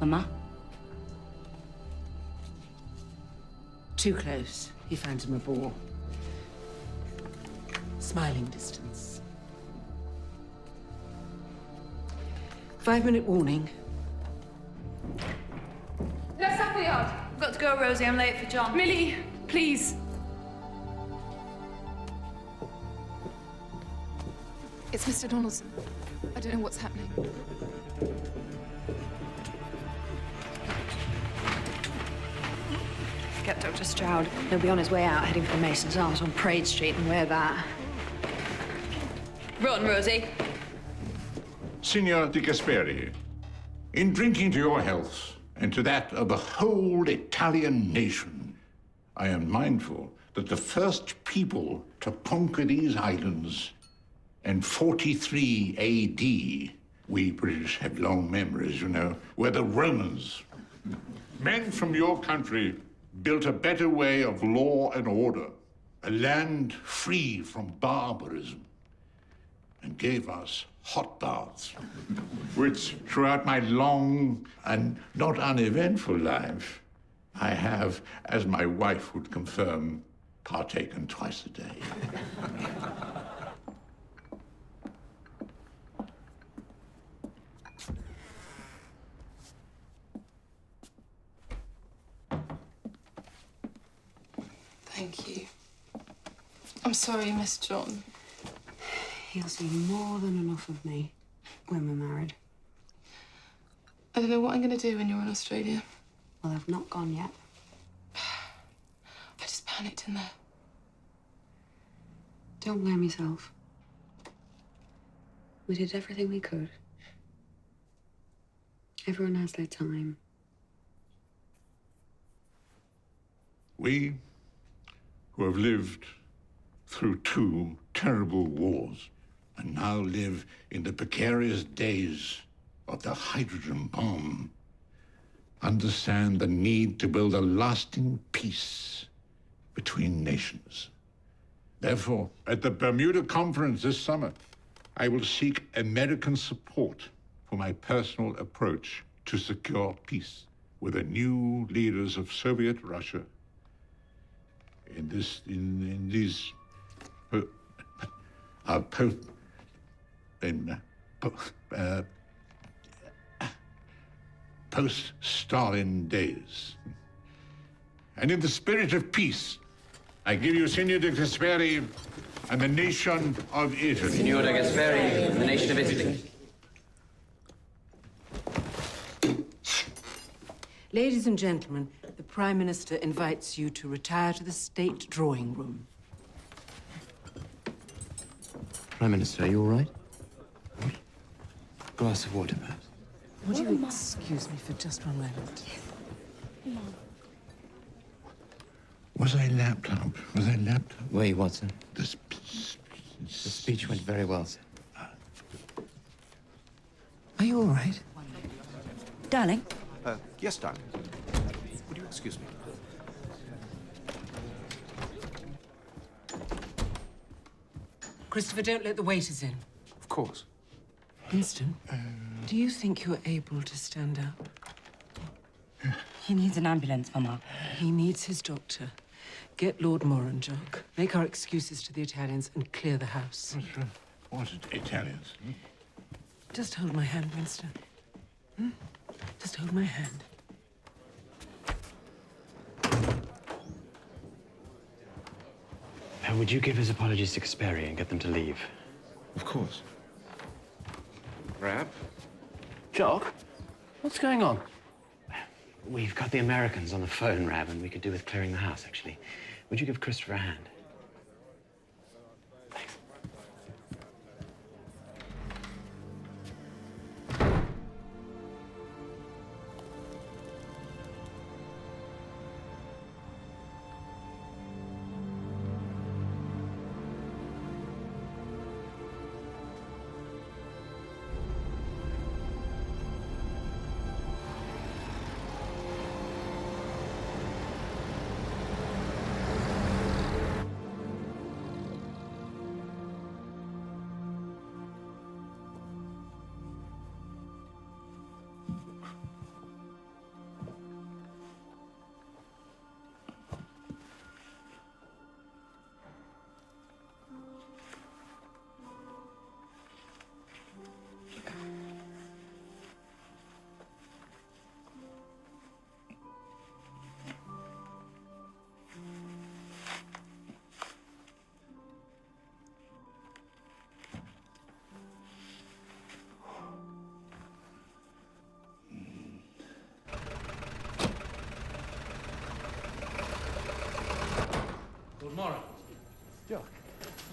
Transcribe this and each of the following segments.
Mama? Too close. He finds him a bore. Smiling distance. 5-minute warning. Let's up the yard. I've got to go, Rosie. I'm late for John. Millie, please. It's Mr. Donaldson. I don't know what's happening. Get Dr. Stroud. He'll be on his way out, heading for Mason's Arms on Parade Street, and we're that. Run, Rosie. Signor Di Gasperi, in drinking to your health and to that of the whole Italian nation, I am mindful that the first people to conquer these islands in 43 A.D., we British have long memories, you know, were the Romans. Men from your country built a better way of law and order, a land free from barbarism, and gave us hot baths, which throughout my long and not uneventful life, I have, as my wife would confirm, partaken twice a day. Thank you. I'm sorry, Miss John. He'll see more than enough of me when we're married. I don't know what I'm going to do when you're in Australia. Well, I've not gone yet. I just panicked in there. Don't blame yourself. We did everything we could. Everyone has their time. We, who have lived through 2 terrible wars and now live in the precarious days of the hydrogen bomb, understand the need to build a lasting peace between nations. Therefore, at the Bermuda Conference this summer, I will seek American support for my personal approach to secure peace with the new leaders of Soviet Russia in these post-Stalin days. And in the spirit of peace, I give you Signor Di Gasperi and the nation of Italy. Signor Di Gasperi and the nation of Italy. Ladies and gentlemen, the Prime Minister invites you to retire to the State Drawing Room. Prime Minister, are you all right? Glass of water, perhaps. Would you excuse me for just one moment? Was I lapped up? Was I lapped up? Wait, Watson. The speech went very well, sir. Are you all right? Darling? Yes, darling. Would you excuse me? Christopher, don't let the waiters in. Of course. Winston, do you think you're able to stand up? He needs an ambulance, Mama. He needs his doctor. Get Lord Moranjog. Make our excuses to the Italians and clear the house. What Italians? Just hold my hand, Winston. Just hold my hand. Would you give his apologies to Gasperi and get them to leave? Of course. Rab? Jock? What's going on? We've got the Americans on the phone, Rab, and we could do with clearing the house, actually. Would you give Christopher a hand? Thanks.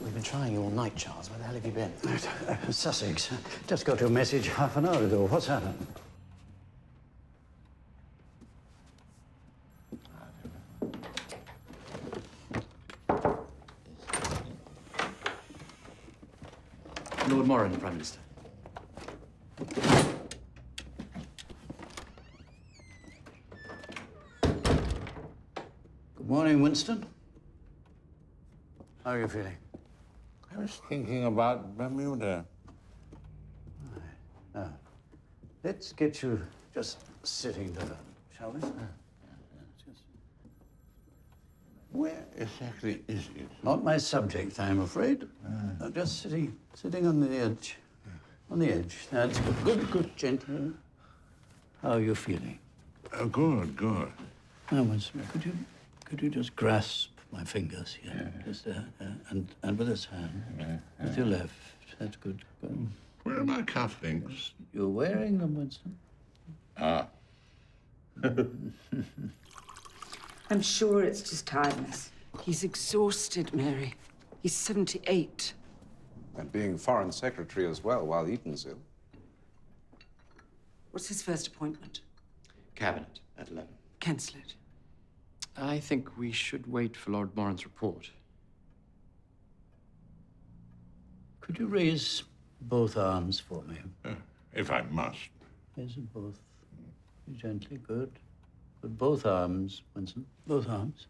We've been trying you all night, Charles. Where the hell have you been? Sussex. Just got your message half an hour ago. What's happened? Lord Moran, Prime Minister. Good morning, Winston. How are you feeling? I was thinking about Bermuda. Now, let's get you just sitting down, shall we? Where exactly is it? Not my subject, I'm afraid. No, just sitting on the edge. On the edge. That's good. Good, gentle. How are you feeling? Good. Now, Winston, could you just grasp my fingers here? Just and with this hand, with your left. That's good. Where are my cufflinks? You're wearing them, Winston. Ah. I'm sure it's just tiredness. He's exhausted, Mary. He's 78. And being Foreign Secretary as well while Eaton's ill. What's his first appointment? Cabinet at 11. Cancel it. I think we should wait for Lord Moran's report. Could you raise both arms for me? If I must. Yes, both. Gently, good. But both arms, Winston. Both arms.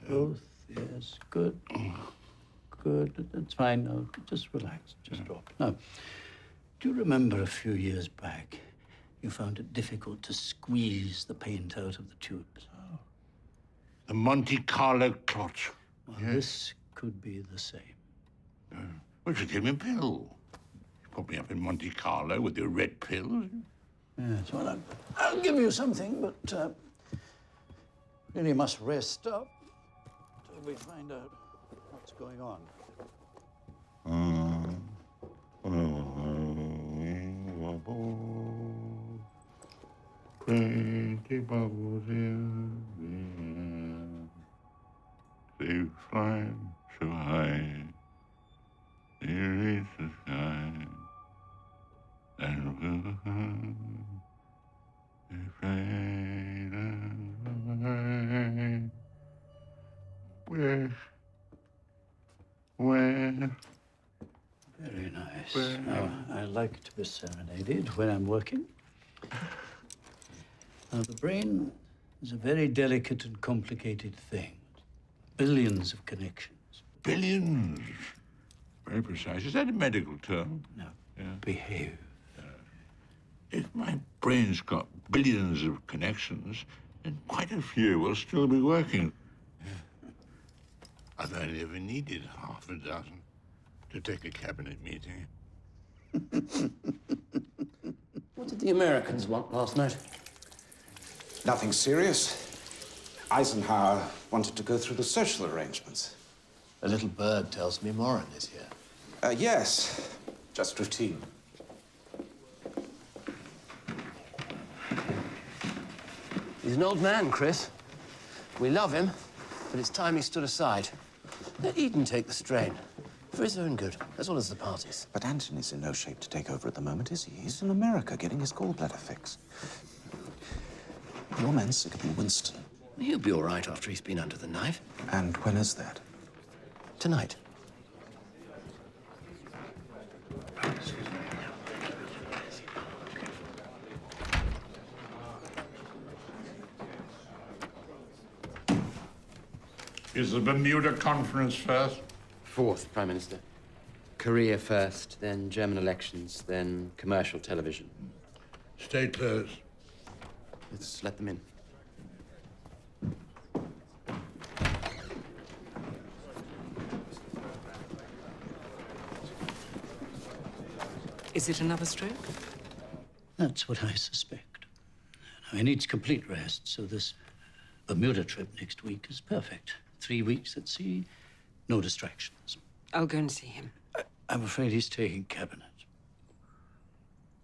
Both, yes, good. Good, that's fine. Now, just relax, just drop. Now, do you remember a few years back, you found it difficult to squeeze the paint out of the tubes? Oh. The Monte Carlo clot. Well, this could be the same. Well, you give me a pill. You put me up in Monte Carlo with your red pill. Yes, well, I'll give you something, but really must rest up till we find out what's going on. Pretty bubbles in the air. They fly so high. They reach the sky. And they fade away. Where? Very nice. Now, I like to be serenaded when I'm working. Now, the brain is a very delicate and complicated thing. Billions of connections. Billions. Very precise. Is that a medical term? No. Yeah. Behave. If my brain's got billions of connections, then quite a few will still be working. I've only ever needed half a dozen to take a cabinet meeting. What did the Americans want last night? Nothing serious. Eisenhower wanted to go through the social arrangements. A little bird tells me Moran is here. Yes, just routine. He's an old man, Chris. We love him, but it's time he stood aside. Let Eden take the strain. For his own good, as well as the party's. But Anthony's in no shape to take over at the moment, is he? He's in America getting his gallbladder fixed. Your man's sick of you, Winston. He'll be all right after he's been under the knife. And when is that? Tonight. Is the Bermuda Conference first? Fourth, Prime Minister. Korea first, then German elections, then commercial television. Stay close. Let's let them in. Is it another stroke? That's what I suspect. Now, he needs complete rest, so this Bermuda trip next week is perfect. 3 weeks at sea, no distractions. I'll go and see him. I'm afraid he's taking cabinet.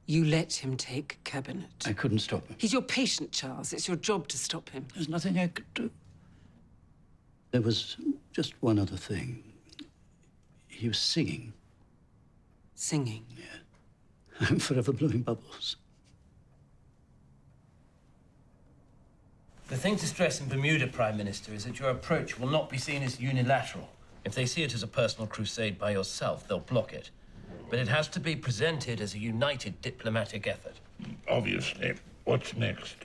You let him take cabinet. I couldn't stop him. He's your patient, Charles. It's your job to stop him. There's nothing I could do. There was just one other thing. He was singing. Singing? Yeah. I'm forever blowing bubbles. The thing to stress in Bermuda, Prime Minister, is that your approach will not be seen as unilateral. If they see it as a personal crusade by yourself, they'll block it. But it has to be presented as a united diplomatic effort. Obviously. What's next?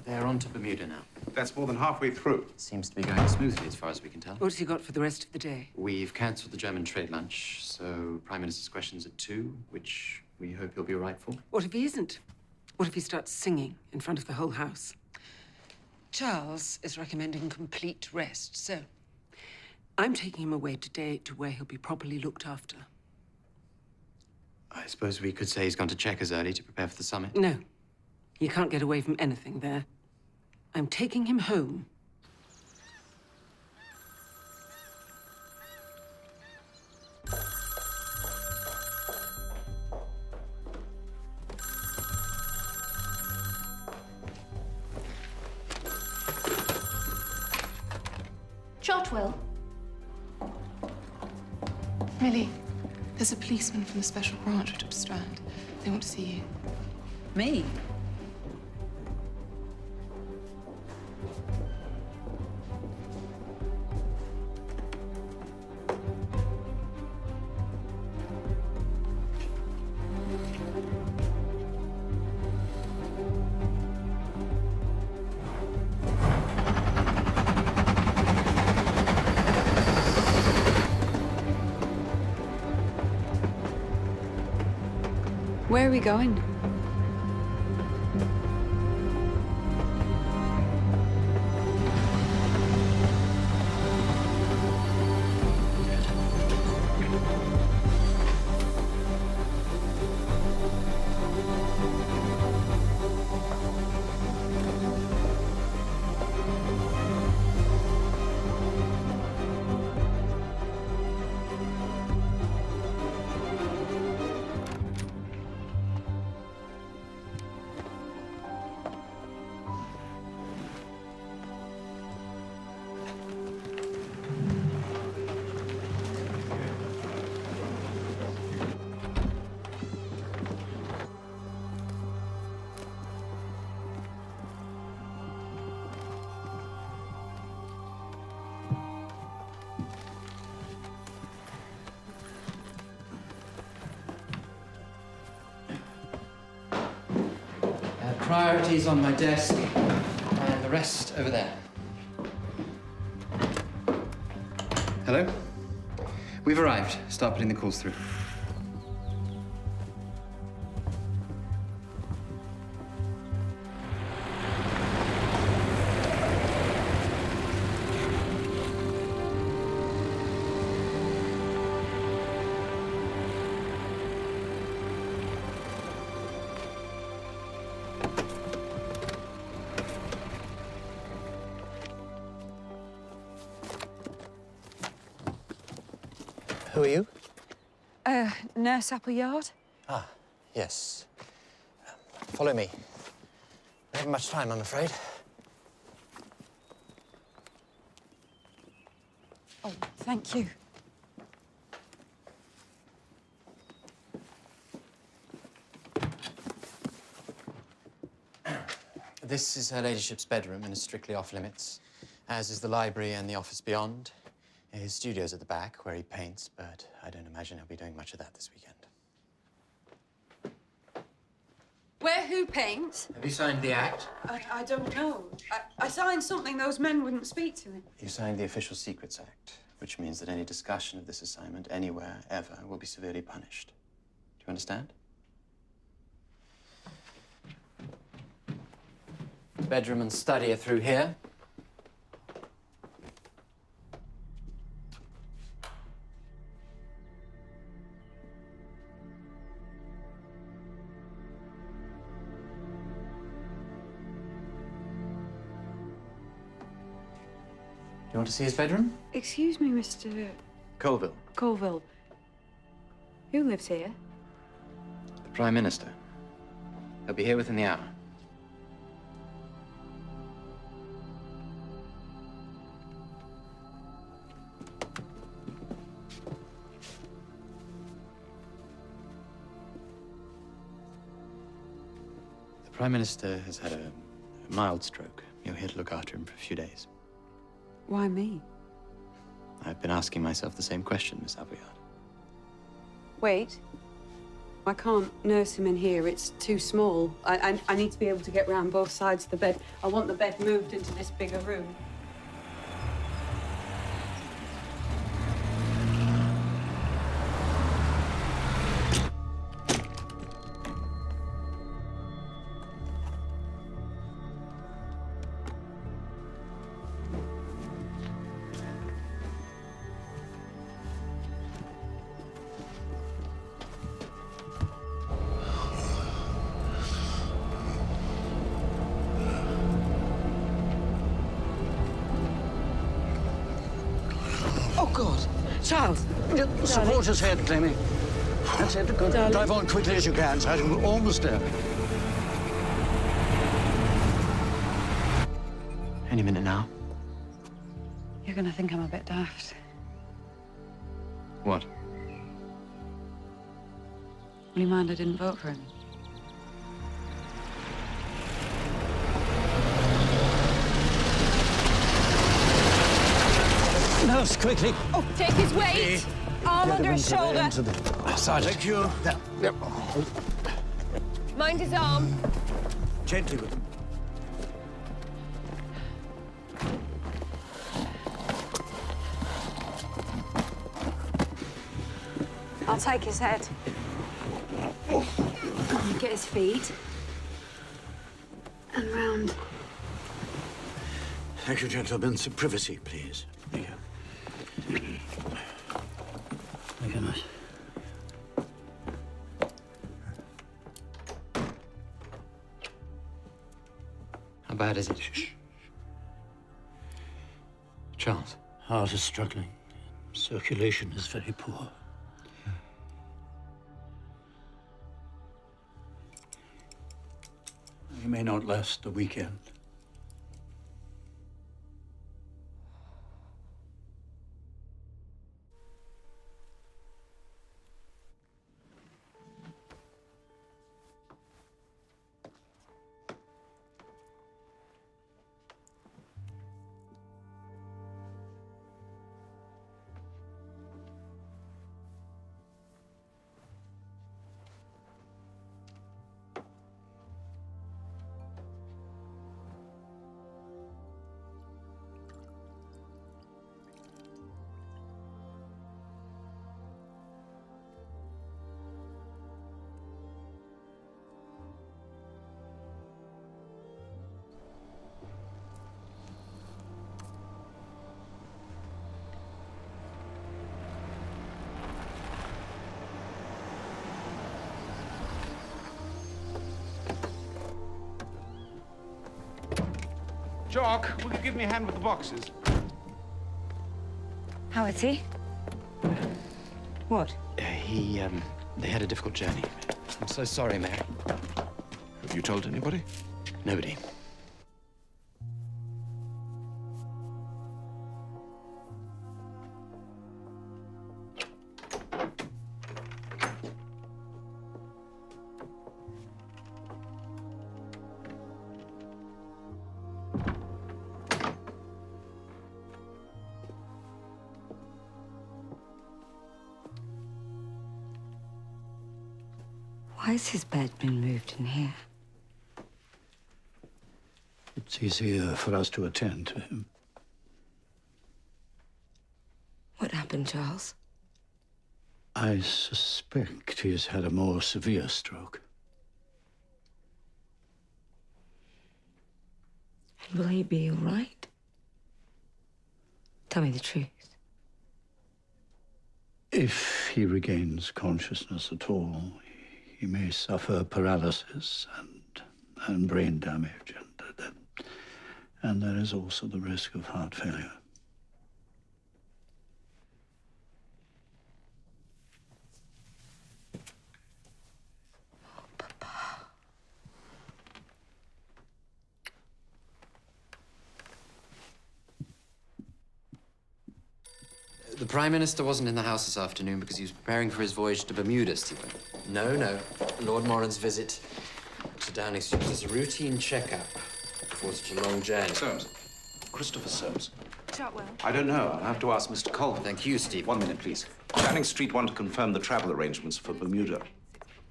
They're on to Bermuda now. That's more than halfway through. Seems to be going smoothly as far as we can tell. What's he got for the rest of the day? We've cancelled the German trade lunch, so Prime Minister's questions at 2, which we hope he'll be all right for. What if he isn't? What if he starts singing in front of the whole house? Charles is recommending complete rest, so I'm taking him away today to where he'll be properly looked after. I suppose we could say he's gone to Chequers early to prepare for the summit. No, you can't get away from anything there. I'm taking him home. Churchill. Millie, there's a policeman from the special branch at Strand. They want to see you. Me? Where are we going? Priorities on my desk, and the rest over there. Hello? We've arrived. Start putting the calls through. Who are you? Nurse Appleyard. Ah, yes. Follow me. I haven't much time, I'm afraid. Oh, thank you. This is Her Ladyship's bedroom and is strictly off limits, as is the library and the office beyond. His studio's at the back, where he paints, but I don't imagine he'll be doing much of that this weekend. Where who paints? Have you signed the act? I don't know. I signed something those men wouldn't speak to me. You signed the Official Secrets Act, which means that any discussion of this assignment anywhere, ever, will be severely punished. Do you understand? Bedroom and study are through here. Do you want to see his bedroom? Excuse me, Mr. Colville, Colville. Who lives here? the Prime Minister. He'll be here within the hour. The Prime Minister has had a mild stroke. You're here to look after him for a few days. Why me? I've been asking myself the same question, Miss Appleyard. Wait. I can't nurse him in here. It's too small. I need to be able to get round both sides of the bed. I want the bed moved into this bigger room. Oh, God. Charles. Support his head, Clemmy. That's it. Go. Drive on quickly as you can, Sergeant. We're almost there. Any minute now. You're gonna think I'm a bit daft. What? Will you mind I didn't vote for him? Nurse, quickly. Oh, take his weight. Arm under his shoulder. Sergeant. Thank you. Yep. Mind his arm. Gently with him. I'll take his head. Get his feet. And round. Thank you, gentlemen. Some privacy, please. Thank you. Thank you, nurse. How bad is it? Shh. Charles. Heart is struggling. Circulation is very poor. He may not last the weekend. Jock, will you give me a hand with the boxes? How is he? What? They had a difficult journey. I'm so sorry, Mary. you told anybody? Nobody. Why has his bed been moved in here? It's easier for us to attend to him. What happened, Charles? I suspect he's had a more severe stroke. And will he be all right? Tell me the truth. If he regains consciousness at all, he may suffer paralysis and brain damage, and there is also the risk of heart failure. The Prime Minister wasn't in the house this afternoon because he was preparing for his voyage to Bermuda, Stephen. No. Lord Moran's visit to Downing Street was a routine checkup before such a long journey. Soames. Christopher Soames. Chotwell. I don't know. I'll have to ask Mr. Cole. Thank you, Stephen. 1 minute, please. Downing Street want to confirm the travel arrangements for Bermuda.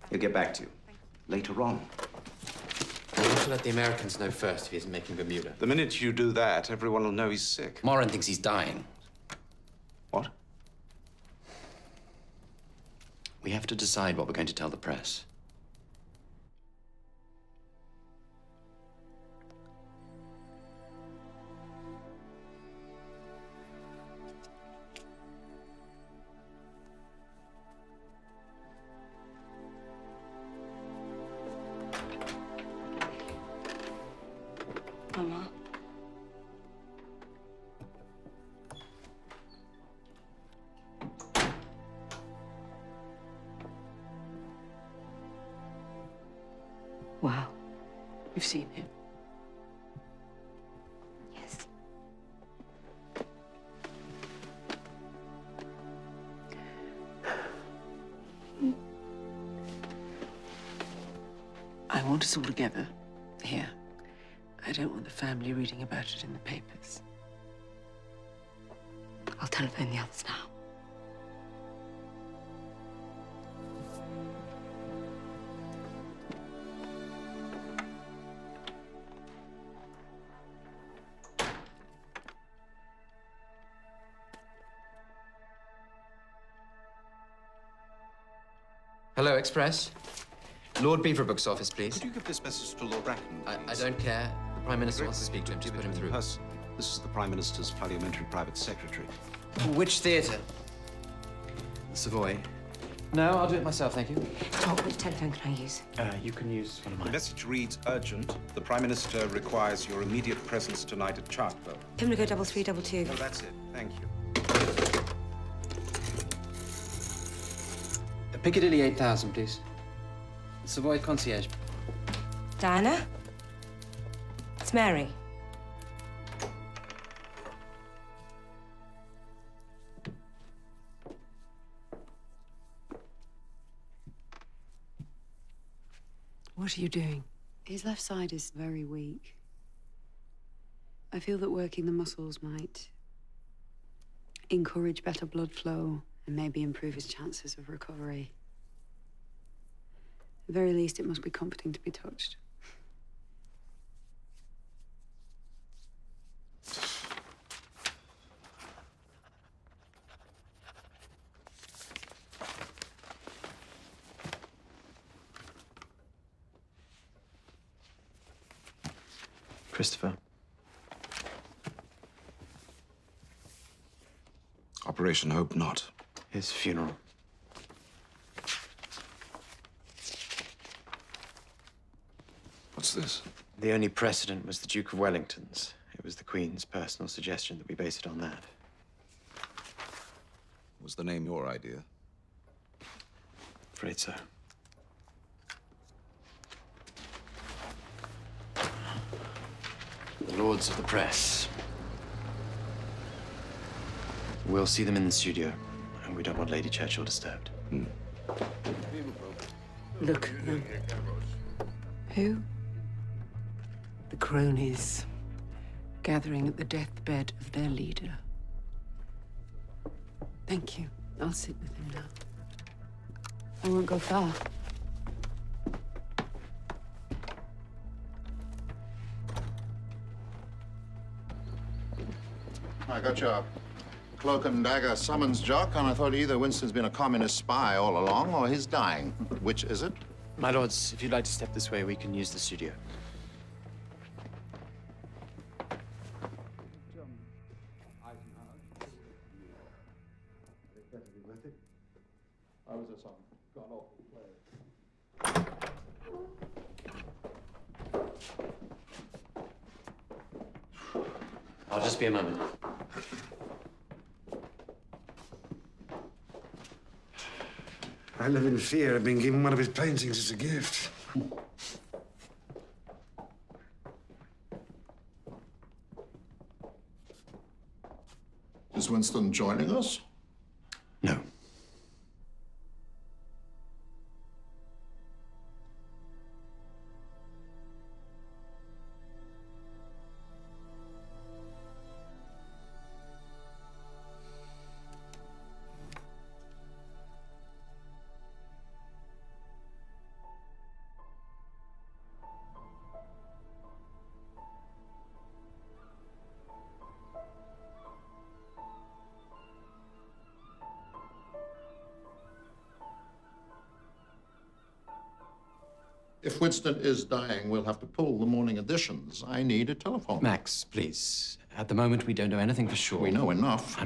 He'll get back to you later on. I want to let the Americans know first if he isn't making Bermuda. The minute you do that, everyone will know he's sick. Moran thinks he's dying. What? We have to decide what we're going to tell the press. Mama. Wow. You've seen him? Yes. I want us all together here. I don't want the family reading about it in the papers. I'll telephone the others now. Hello, Express. Lord Beaverbrook's office, please. Could you give this message to Lord Bracken, I please? don't care. The Prime Minister wants to speak to him. Just put him through. This is the Prime Minister's parliamentary private secretary. Which theatre? The Savoy. No, I'll do it myself, thank you. Tom, which telephone can I use? You can use one of The mine. message reads urgent. The Prime Minister requires your immediate presence tonight at Chartwell. Pimlico 3322. No, that's it. Thank you. Piccadilly 8000, please. Savoy concierge. Diana? It's Mary. What are you doing? His left side is very weak. I feel that working the muscles might encourage better blood flow and maybe improve his chances of recovery. At the very least, it must be comforting to be touched. Christopher. Operation Hope Not. His funeral. What's this? The only precedent was the Duke of Wellington's. It was the Queen's personal suggestion that we base it on that. Was the name your idea? Afraid so. Lords of the press. We'll see them in the studio, and we don't want Lady Churchill disturbed. Look at them. Who? The cronies, gathering at the deathbed of their leader. Thank you. I'll sit with him now. I won't go far. I got your cloak and dagger summons, Jock, and I thought either Winston's been a communist spy all along or he's dying. Which is it? My lords, if you'd like to step this way, we can use the studio. I'll just be a moment. I live in fear of being given one of his paintings as a gift. Is Winston joining us? No. If Winston is dying, we'll have to pull the morning editions. I need a telephone. Max, please. At the moment, we don't know anything for sure. We know enough.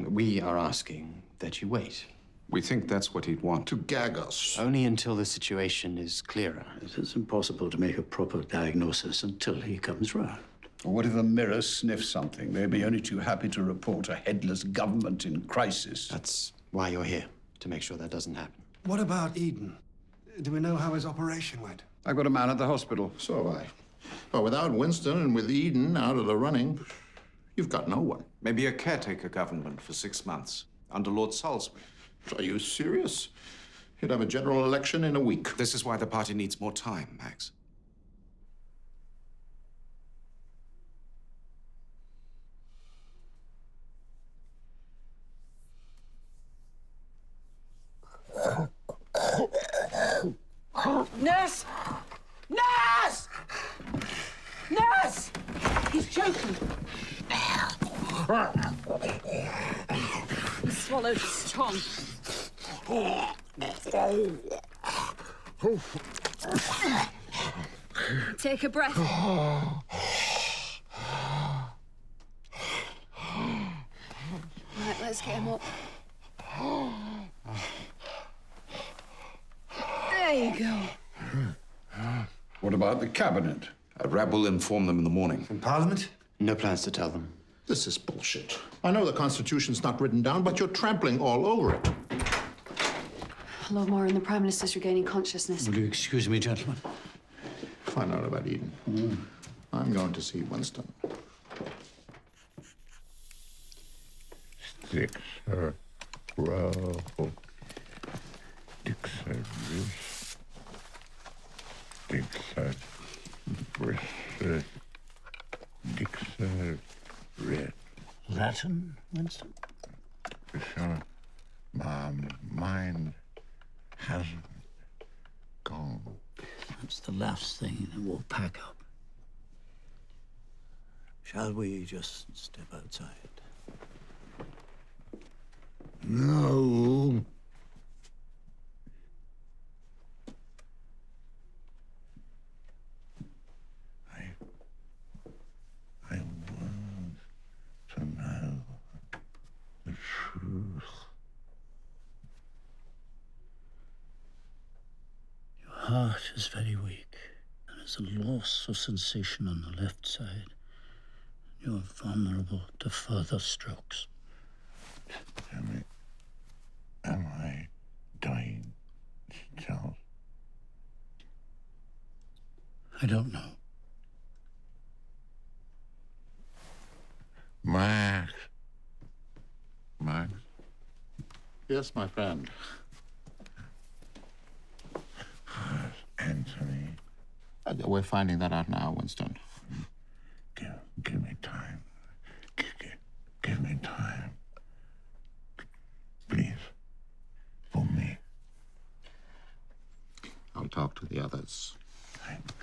We are asking that you wait. We think that's what he'd want. To gag us. Only until the situation is clearer. It's impossible to make a proper diagnosis until he comes round. What if a mirror sniffs something? They'd be only too happy to report a headless government in crisis. That's why you're here, to make sure that doesn't happen. What about Eden? Do we know how his operation went? I've got a man at the hospital. So have I. But without Winston and with Eden out of the running, you've got no one. Maybe a caretaker government for 6 months, under Lord Salisbury. Are you serious? He'd have a general election in a week. This is why the party needs more time, Max. Nurse! Nurse! Nurse! He's choking. He swallowed his tongue. Take a breath. Right, let's get him up. There you go. What about the cabinet? Rab will inform them in the morning. In Parliament? No plans to tell them. This is bullshit. I know the Constitution's not written down, but you're trampling all over it. Lord Moran, the Prime Minister's regaining consciousness. Will you excuse me, gentlemen? Find out about Eden. I'm going to see Winston. Six, row. Dixon, Dixon, Bristol, Dixon, red. Latin, Winston? Sure. My mind hasn't gone. That's the last thing, and we'll pack up. Shall we just step outside? No. I want to know the truth. Your heart is very weak. There's a loss of sensation on the left side. You're vulnerable to further strokes. Tell me, am I dying, Charles? I don't know. Yes, my friend. Anthony. We're finding that out now, Winston. Give me time. Give me time. Please. For me. I'll talk to the others.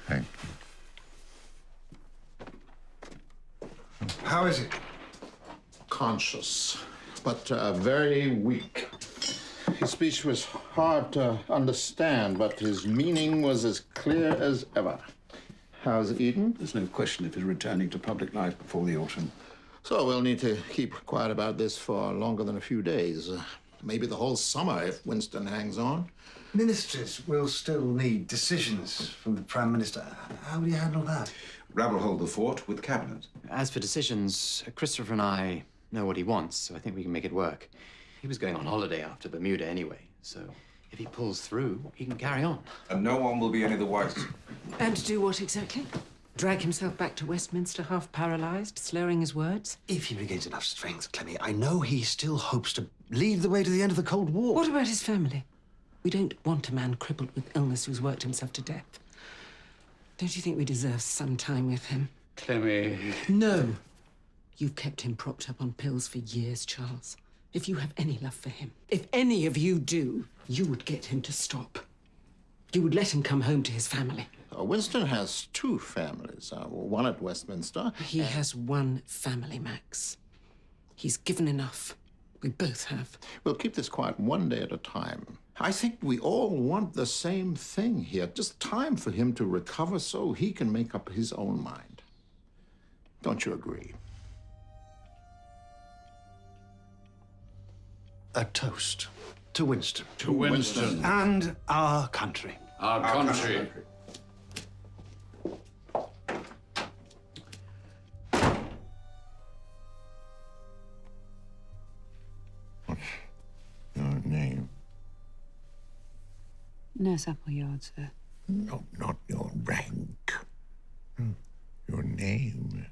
Thank you. How is it? Conscious, but very weak. His speech was hard to understand, but his meaning was as clear as ever. How's Eden? There's no question of his returning to public life before the autumn. So we'll need to keep quiet about this for longer than a few days. Maybe the whole summer if Winston hangs on. Ministers will still need decisions from the Prime Minister. How will you handle that? Rab will hold the fort with the cabinet. As for decisions, Christopher and I know what he wants, so I think we can make it work. He was going on holiday after Bermuda anyway, so if he pulls through, he can carry on. And no one will be any the wiser. And do what exactly? Drag himself back to Westminster half paralyzed, slurring his words? If he regains enough strength, Clemmy, I know he still hopes to lead the way to the end of the Cold War. What about his family? We don't want a man crippled with illness who's worked himself to death. Don't you think we deserve some time with him? Clemmy. No. You've kept him propped up on pills for years, Charles. If you have any love for him, if any of you do, you would get him to stop. You would let him come home to his family. Winston has two families, one at Westminster. He has one family, Max. He's given enough. We both have. We'll keep this quiet one day at a time. I think we all want the same thing here. Just time for him to recover so he can make up his own mind. Don't you agree? A toast to Winston. To Winston. And our country. Our country. What's your name? Nurse Appleyard, sir. No, not your rank. Your name.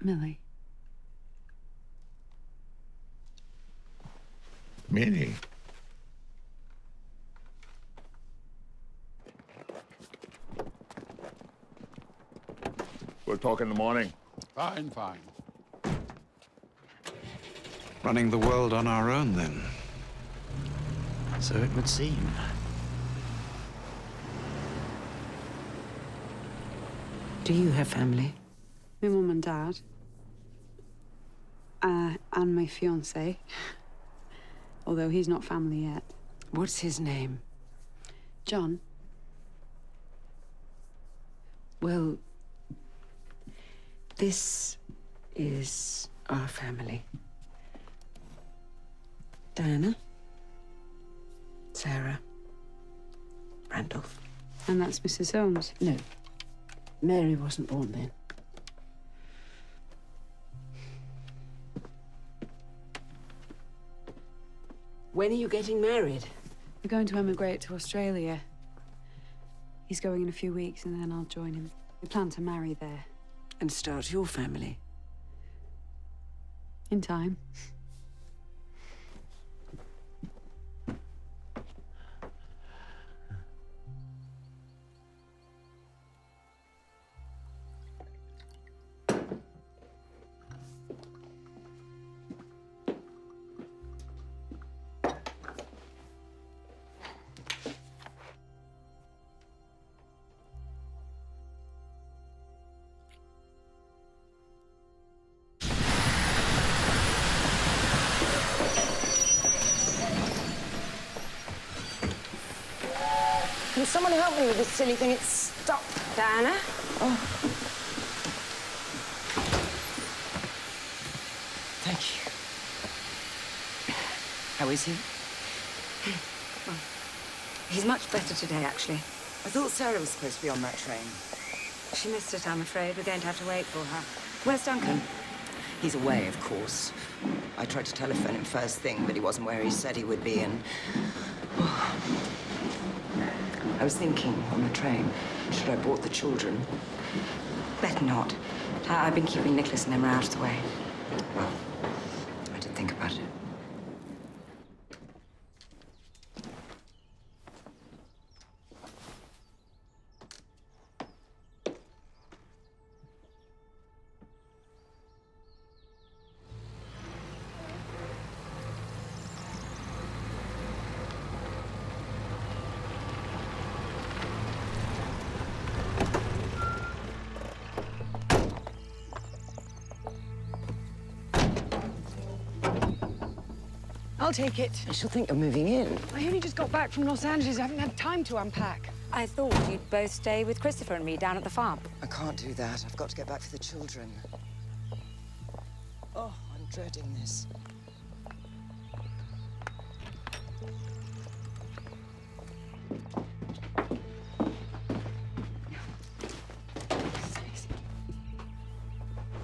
Millie. Minnie. We'll talk in the morning. Fine, fine. Running the world on our own, then. So it would seem. Do you have family? My mum and dad. And my fiancé. Although he's not family yet. What's his name? John. Well, this is our family. Diana, Sarah, Randolph. And that's Mrs. Holmes? No. Mary wasn't born then. When are you getting married? We're going to emigrate to Australia. He's going in a few weeks and then I'll join him. We plan to marry there. And start your family? In time. Can someone help me with this silly thing? It's stuck. Diana? Oh. Thank you. How is he? Well, he's much better today, actually. I thought Sarah was supposed to be on that train. She missed it, I'm afraid. We're going to have to wait for her. Where's Duncan? He's away, of course. I tried to telephone him first thing, but he wasn't where he said he would be, and... I was thinking on the train, should I brought the children? Better not. I've been keeping Nicholas and Emma out of the way. Well, I'll take it. She'll think you're moving in. I only just got back from Los Angeles. I haven't had time to unpack. I thought you'd both stay with Christopher and me down at the farm. I can't do that. I've got to get back for the children. Oh, I'm dreading this.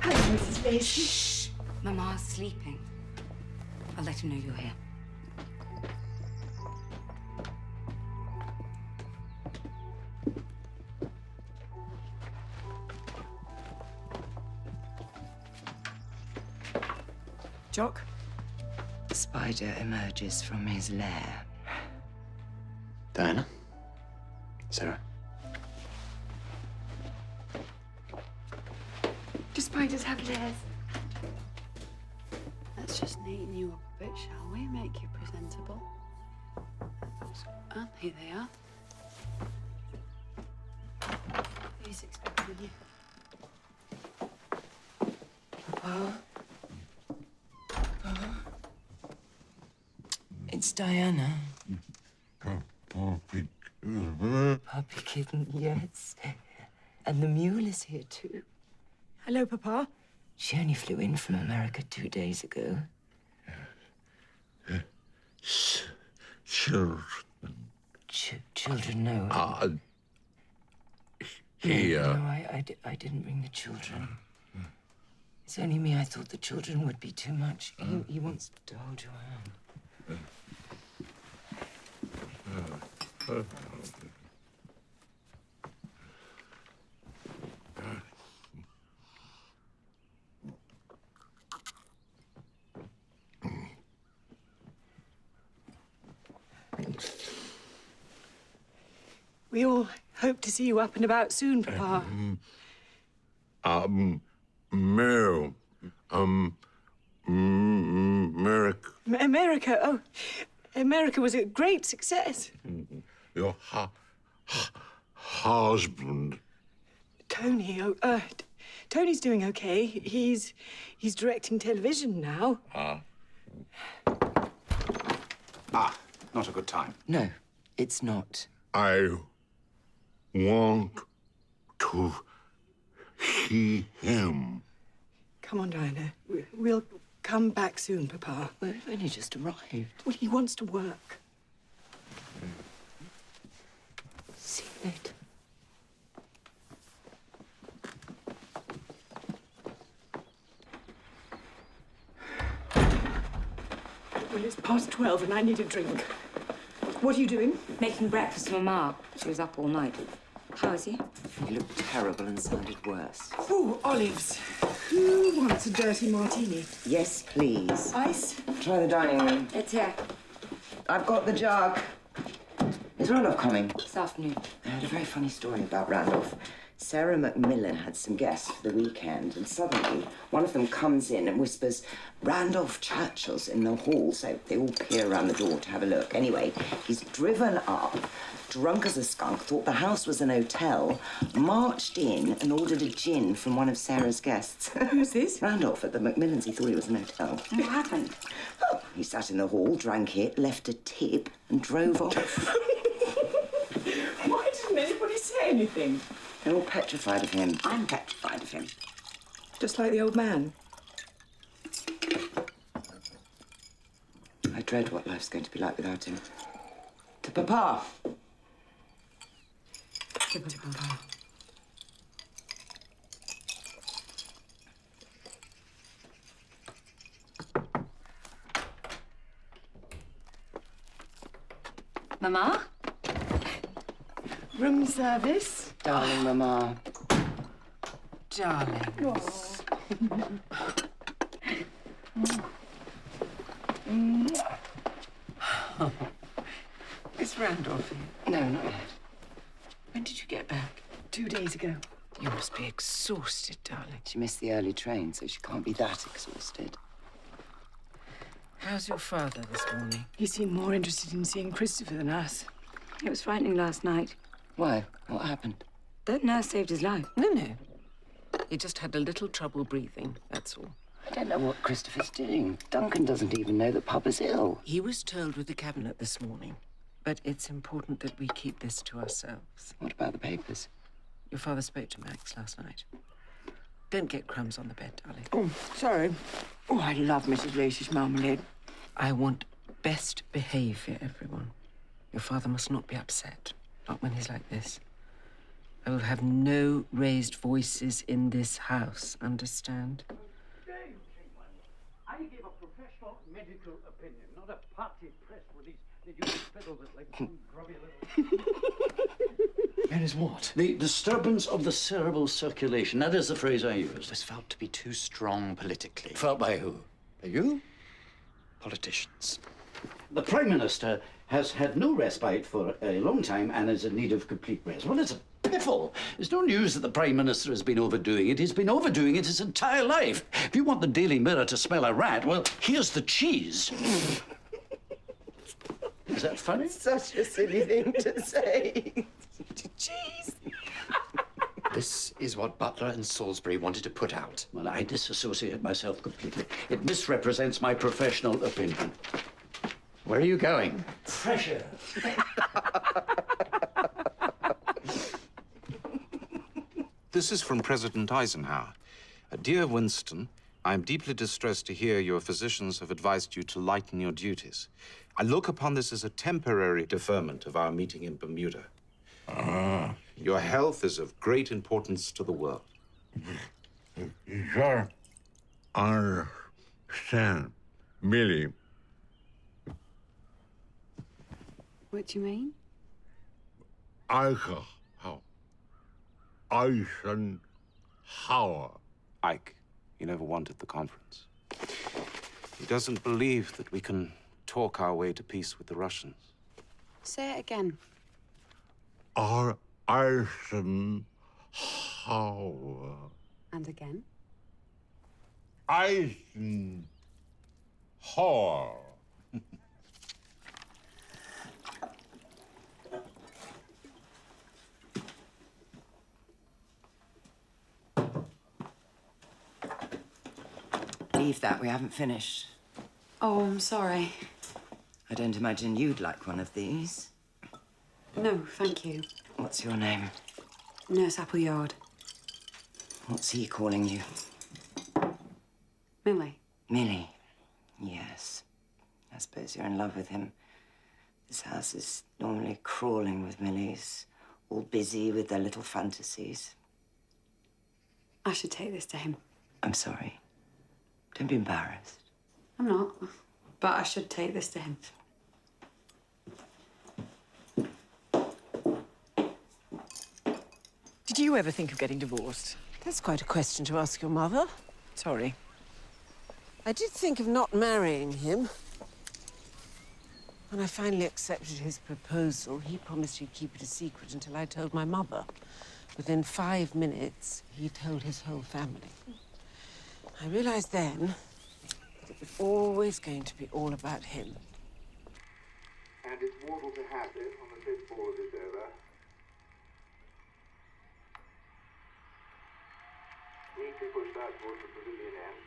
Hello, Mrs. Mason. Shh! Mama's sleeping. I'll let him know you're here. Jock? The spider emerges from his lair. Diana? Sarah? Do spiders have lairs? Let's just neaten you up a bit, shall we? Make you presentable. And here they are. Who's expecting you? Papa? It's Diana. Puppy kitten, yes. And the mule is here, too. Hello, Papa. She only flew in from America 2 days ago. Children. Children, no. Here. No, I didn't bring the children. It's only me. I thought the children would be too much. He wants to hold your hand. We all hope to see you up and about soon, Papa. No. America. America, oh. America was a great success. Your husband. Tony, Tony's doing okay. He's directing television now. Not a good time. No, it's not. I want to see him. Come on, Diana. We'll come back soon, Papa. We've only just arrived. Well, he wants to work. See you later. Well, it's past 12 and I need a drink. What are you doing? Making breakfast for Mama. She was up all night. How is he? He looked terrible and sounded worse. Oh, olives. Who wants a dirty martini? Yes, please. Ice? Try the dining room. It's here. I've got the jug. Is Randolph coming? This afternoon. I heard a very funny story about Randolph. Sarah Macmillan had some guests for the weekend, and suddenly one of them comes in and whispers, "Randolph Churchill's in the hall," so they all peer around the door to have a look. Anyway, he's driven up, drunk as a skunk, thought the house was an hotel, marched in and ordered a gin from one of Sarah's guests. Who's this? Randolph at the Macmillans. He thought it was an hotel. What happened? Oh, he sat in the hall, drank it, left a tip, and drove off. Why didn't anybody say anything? They're all petrified of him. I'm petrified of him. Just like the old man. I dread what life's going to be like without him. To Papa. To Papa. Mama? Room service? Darling Mama. Darling. Is Randolph here? No, not yet. When did you get back? 2 days ago. You must be exhausted, darling. She missed the early train, so she can't be that exhausted. How's your father this morning? He seemed more interested in seeing Christopher than us. It was frightening last night. Why? What happened? That nurse saved his life. No. He just had a little trouble breathing, that's all. I don't know what Christopher's doing. Duncan doesn't even know that Papa's ill. He was told with the cabinet this morning, but it's important that we keep this to ourselves. What about the papers? Your father spoke to Max last night. Don't get crumbs on the bed, darling. Oh, sorry. Oh, I love Mrs. Lacey's marmalade. I want best behaviour, everyone. Your father must not be upset, not when he's like this. I will have no raised voices in this house, understand? I give a professional medical opinion, not a party press release that you fiddle with like some grubby little... Where is what? The disturbance of the cerebral circulation. That is the phrase I used. This felt to be too strong politically. Felt by who? By you? Politicians. The Prime Minister has had no respite for a long time and is in need of complete rest. Well, it's a piffle. It's no news that the Prime Minister has been overdoing it. He's been overdoing it his entire life. If you want the Daily Mirror to smell a rat, well, here's the cheese. Is that funny? Such a silly thing to say. Cheese. This is what Butler and Salisbury wanted to put out. Well, I disassociate myself completely. It misrepresents my professional opinion. Where are you going? Pressure. This is from President Eisenhower. Dear Winston, I am deeply distressed to hear your physicians have advised you to lighten your duties. I look upon this as a temporary deferment of our meeting in Bermuda. Your health is of great importance to the world. You understand, Millie. What do you mean? Eisenhower. Ike, he never wanted the conference. He doesn't believe that we can talk our way to peace with the Russians. Say it again. Eisenhower. And again. Eisenhower. Leave that, we haven't finished. Oh, I'm sorry. I don't imagine you'd like one of these. No, thank you. What's your name? Nurse Appleyard. What's he calling you? Millie. Millie. Yes. I suppose you're in love with him. This house is normally crawling with Millies, all busy with their little fantasies. I should take this to him. I'm sorry. Don't be embarrassed. I'm not, but I should take this to him. Did you ever think of getting divorced? That's quite a question to ask your mother. Sorry. I did think of not marrying him. When I finally accepted his proposal, he promised he'd keep it a secret until I told my mother. Within 5 minutes, he told his whole family. I realized then that it was always going to be all about him. And it's mortal to hazard on the 5th ball is over. Neatly pushed out towards the pavilion end.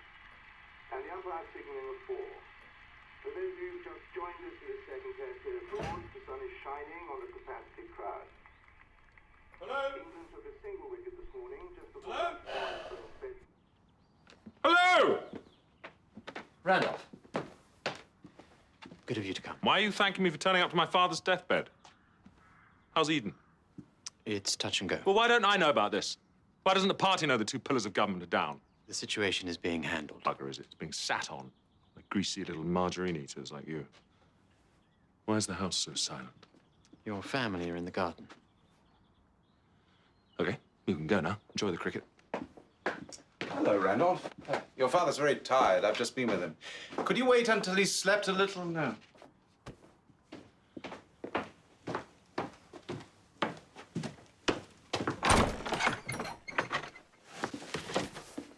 And the umpire signaling a 4. For those of you who've just joined us for the second test here abroad, the sun is shining on a capacity crowd. Hello? England took a single wicket this morning just before... Hello? Hello! Randolph. Good of you to come. Why are you thanking me for turning up to my father's deathbed? How's Eden? It's touch and go. Well, why don't I know about this? Why doesn't the party know the 2 pillars of government are down? The situation is being handled. Bugger, is it? It's being sat on by greasy little margarine eaters like you. Why is the house so silent? Your family are in the garden. Okay, you can go now. Enjoy the cricket. Hello, Randolph. Your father's very tired. I've just been with him. Could you wait until he's slept a little? No.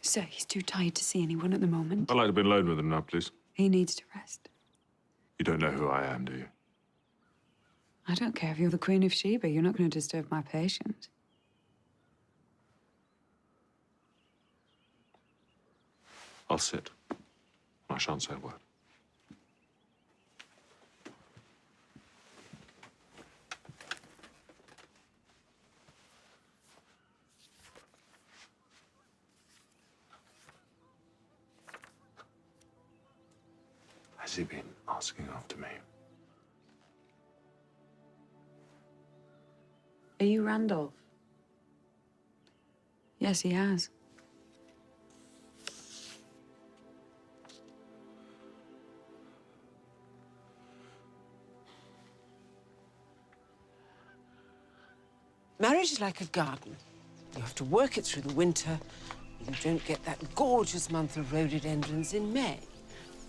Sir, he's too tired to see anyone at the moment. I'd like to be alone with him now, please. He needs to rest. You don't know who I am, do you? I don't care if you're the Queen of Sheba. You're not going to disturb my patient. I'll sit. I shan't say a word. Has he been asking after me? Are you Randolph? Yes, he has. Marriage is like a garden. You have to work it through the winter. You don't get that gorgeous month of rhododendrons in May.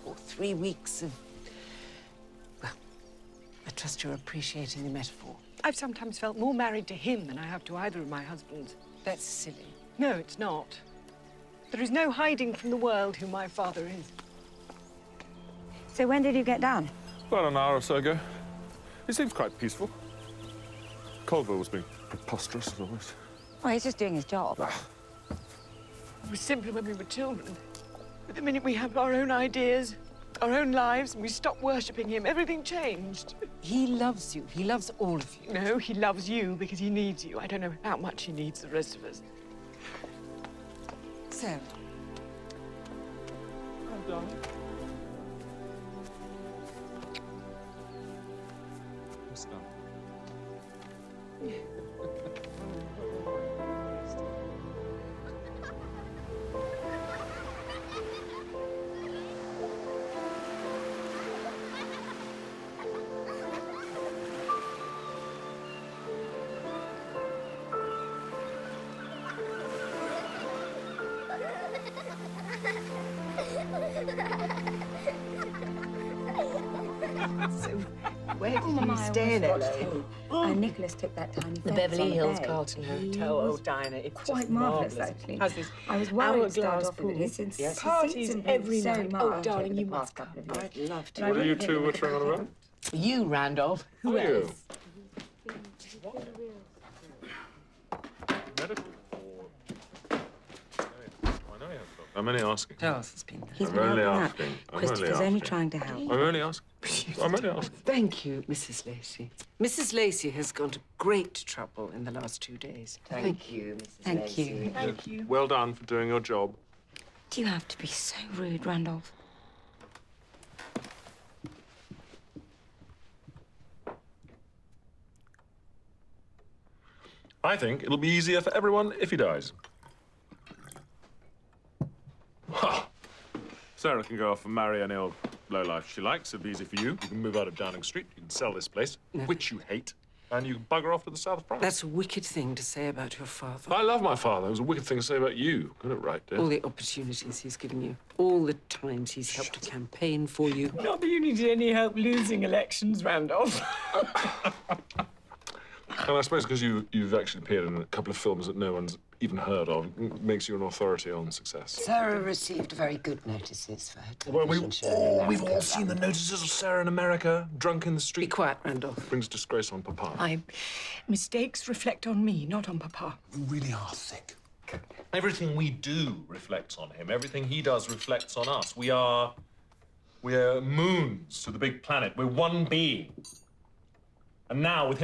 Or 3 weeks of... Well, I trust you're appreciating the metaphor. I've sometimes felt more married to him than I have to either of my husbands. That's silly. No, it's not. There is no hiding from the world who my father is. So when did you get down? About an hour or so ago. He seems quite peaceful. Colville was being preposterous as always. Well, he's just doing his job. It was simply when we were children. But the minute we have our own ideas, our own lives, and we stop worshipping him, everything changed. He loves you. He loves all of you. No, he loves you because he needs you. I don't know how much he needs the rest of us. Sarah. Oh, darling. What's that? So, where did you stay then? Nicholas took that tiny The Beverly Hills Carlton Hotel. Oh, Diana, it's quite just marvellous, marvellous. actually. Has this I was worried to start hourglass off with pool. it since Yes. he Parties seems to every so night. much Oh, darling, over the you must past come. couple of years. I'd love to. What are you two wittering on about? You, Randolph. Who are you? I'm only asking. Charles has been there. He's I'm been only helping out. asking. I'm Christopher's only only asking. trying to help. I'm only asking. I'm only asking. Thank you, Mrs. Lacey. Mrs. Lacey has gone to great trouble in the last 2 days. Thank you, Mrs. Thank you. Thank you. Well done for doing your job. Do you have to be so rude, Randolph? I think it'll be easier for everyone if he dies. Ha! Sarah can go off and marry any old lowlife she likes. It'll be easy for you. You can move out of Downing Street. You can sell this place, which you hate, and you can bugger off to the south of France. That's a wicked thing to say about your father. I love my father. It was a wicked thing to say about you. Got it right, dear. All the opportunities he's given you, all the times he's helped to campaign for you. Not that you needed any help losing elections, Randolph. And I suppose because you've actually appeared in a couple of films that no one's even heard of, makes you an authority on success. Sarah received very good notices for her Well, television show in America. we've all seen the notices of Sarah in America, drunk in the street. Be quiet, Randolph. Brings disgrace on Papa. Mistakes reflect on me, not on Papa. You really are thick. Everything we do reflects on him. Everything he does reflects on us. We're moons to the big planet. We're one being. And now, with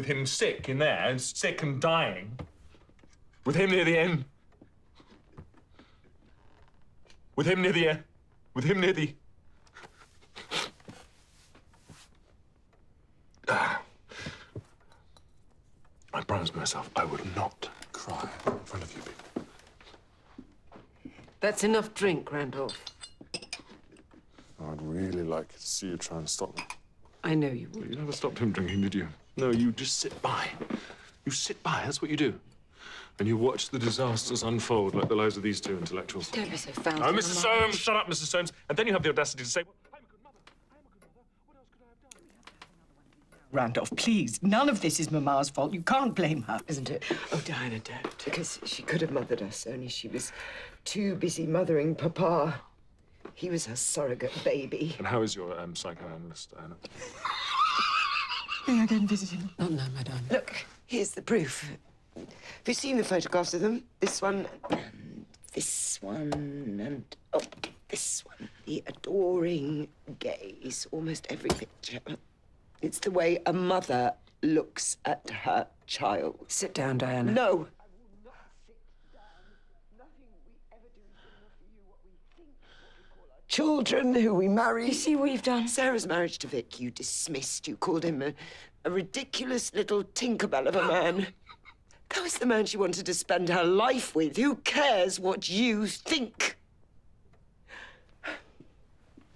him sick in there, and sick and dying, with him near the end, with him near the end, with him near the... I promised myself I would not cry in front of you people. That's enough drink, Randolph. I'd really like to see you try and stop me. I know you would. You never stopped him drinking, did you? No, you just sit by. You sit by, that's what you do. And you watch the disasters unfold like the lives of these two intellectuals. Don't be so foul. Oh, Mrs. Soames, shut up, Mrs. Soames. And then you have the audacity to say, well, Randolph, please. None of this is Mamma's fault. You can't blame her. Isn't it? Oh, Diana, don't. Because she could have mothered us, only she was too busy mothering Papa. He was her surrogate baby. And how is your psychoanalyst, Diana? May I go and visit him? Oh, no, madame. Look, here's the proof. Have you seen the photographs of them? This one, and this one, and... Oh, this one. The adoring gaze. Almost every picture. It's the way a mother looks at her child. Sit down, Diana. No. Children who we marry. You see what you've done? Sarah's marriage to Vic, you dismissed. You called him a ridiculous little Tinkerbell of a man. That was the man she wanted to spend her life with. Who cares what you think?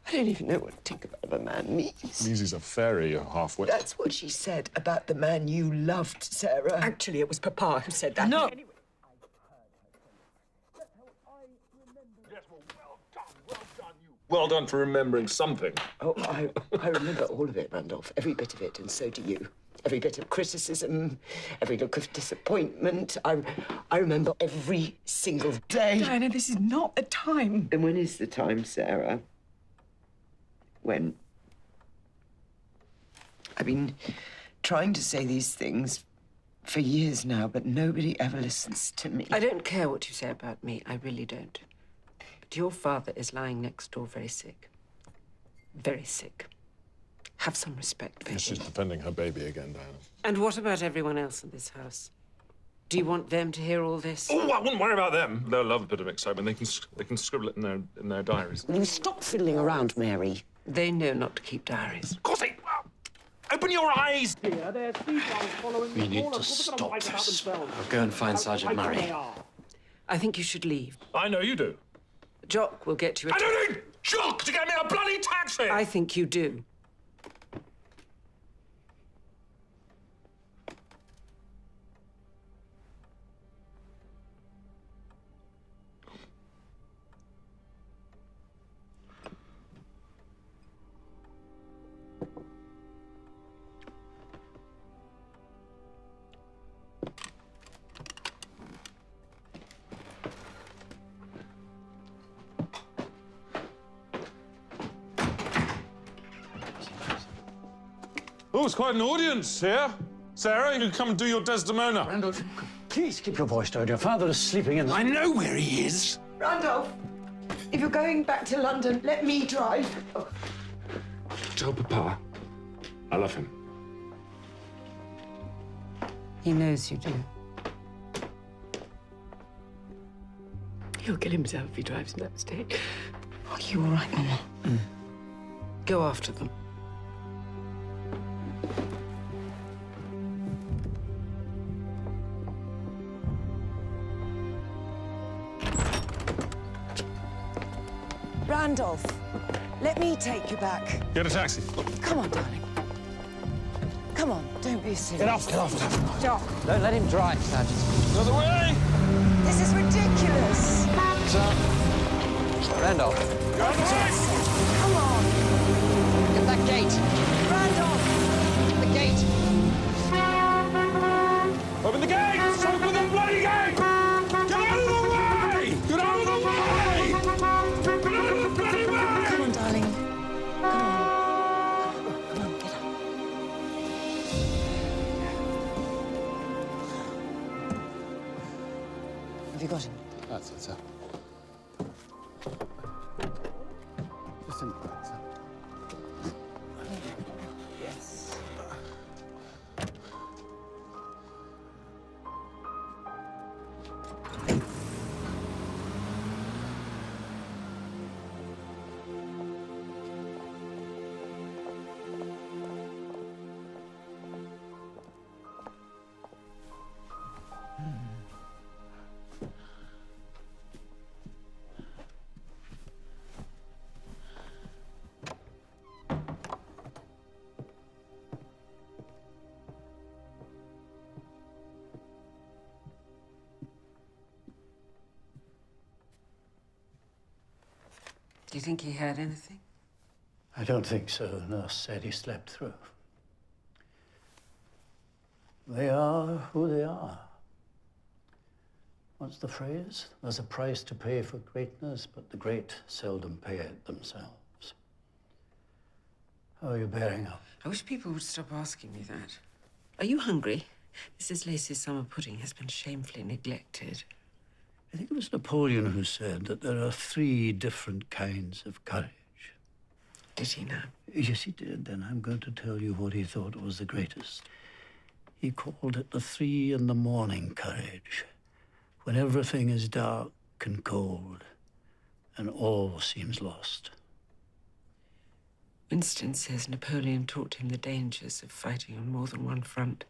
I don't even know what Tinkerbell of a man means. Means he's a fairy, you're halfway. That's what she said about the man you loved, Sarah. Actually, it was Papa who said that. No. Anyway. Well done for remembering something. Oh, I remember all of it, Randolph. Every bit of it, and so do you. Every bit of criticism, every look of disappointment. I remember every single day. Diana, this is not the time. And when is the time, Sarah? When? I've been trying to say these things for years now, but nobody ever listens to me. I don't care what you say about me. I really don't. But your father is lying next door very sick. Very sick. Have some respect for him. She's defending her baby again, Diana. And what about everyone else in this house? Do you want them to hear all this? Oh, I wouldn't worry about them. They'll love a bit of excitement. They can scribble it in their diaries. Will you stop fiddling around, Mary? They know not to keep diaries. Of course they... Open your eyes! We need to stop this. I'll go and find Sergeant Murray. I think you should leave. I know you do. Jock will get you a... I don't need Jock to get me a bloody taxi! I think you do. Oh, it's quite an audience here. Sarah, you can come and do your Desdemona. Randolph, please keep your voice down. Your father is sleeping in the... I know where he is. Randolph, if you're going back to London, let me drive. Oh. Tell Papa I love him. He knows you do. He'll kill himself if he drives in that state. Are you all right, Mama? Go after them. Randolph, let me take you back. Get a taxi. Come on, darling. Come on, don't be silly. Get off. Stop. Don't let him drive, Sergeant. Another way! This is ridiculous. Randolph. Go on the way! Come on. Get that gate. Randolph. The gate. Open the gate! Open the bloody gate! Get out of the way! Get out of the way! Get out of the bloody way! Come on, darling. Come on. Come on, get up. Have you got him? That's it, sir. Just in the back, sir. Yes. Do you think he heard anything? I don't think so. Nurse said he slept through. They are who they are. What's the phrase? There's a price to pay for greatness, but the great seldom pay it themselves. How are you bearing up? I wish people would stop asking me that. Are you hungry? Mrs. Lacey's summer pudding has been shamefully neglected. I think it was Napoleon who said that there are 3 different kinds of courage. Did he now? Yes, he did, and I'm going to tell you what he thought was the greatest. He called it the 3 in the morning courage, when everything is dark and cold and all seems lost. Winston says Napoleon taught him the dangers of fighting on more than one front.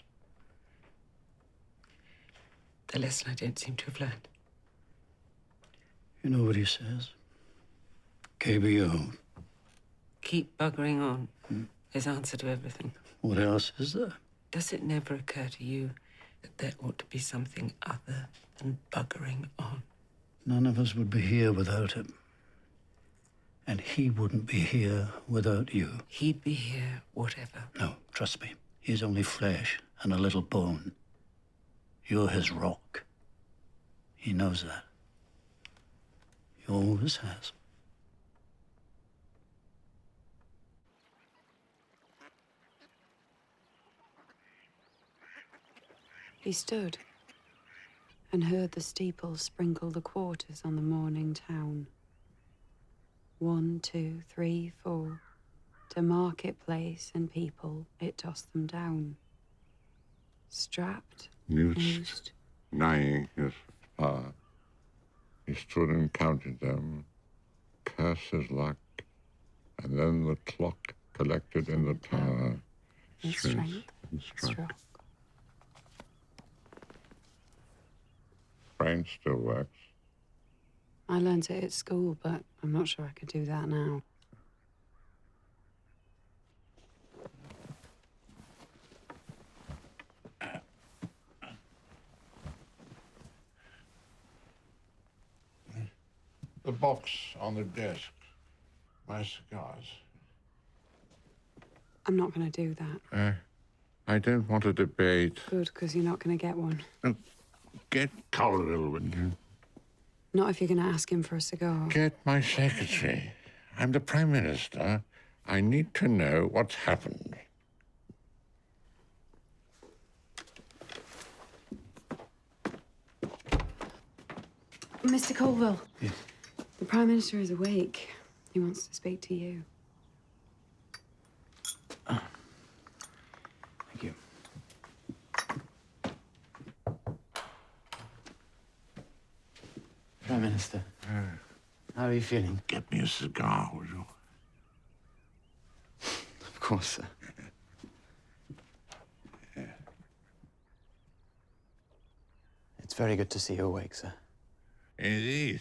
The lesson I don't seem to have learned. You know what he says? KBO. Keep buggering on. His answer to everything. What else is there? Does it never occur to you that there ought to be something other than buggering on? None of us would be here without him. And he wouldn't be here without you. He'd be here, whatever. No, trust me. He's only flesh and a little bone. You're his rock. He knows that. He always has. He stood and heard the steeple sprinkle the quarters on the morning town. 1, 2, 3, 4. To marketplace and people, it tossed them down. Strapped, Noosed, lying his fire. He stood and counted them, cursed his luck, and then the clock collected in the tower. And strength, and struck. struck. Brain still works. I learnt it at school, but I'm not sure I could do that now. The box on the desk. My cigars. I'm not going to do that. I don't want to debate. Good, because you're not going to get one. Get Colville, will you? Not if you're going to ask him for a cigar. Get my secretary. I'm the Prime Minister. I need to know what's happened. Mr. Colville. Yes. The Prime Minister is awake. He wants to speak to you. Thank you. Prime Minister, how are you feeling? Get me a cigar, will you? Of course, sir. It's very good to see you awake, sir. Indeed.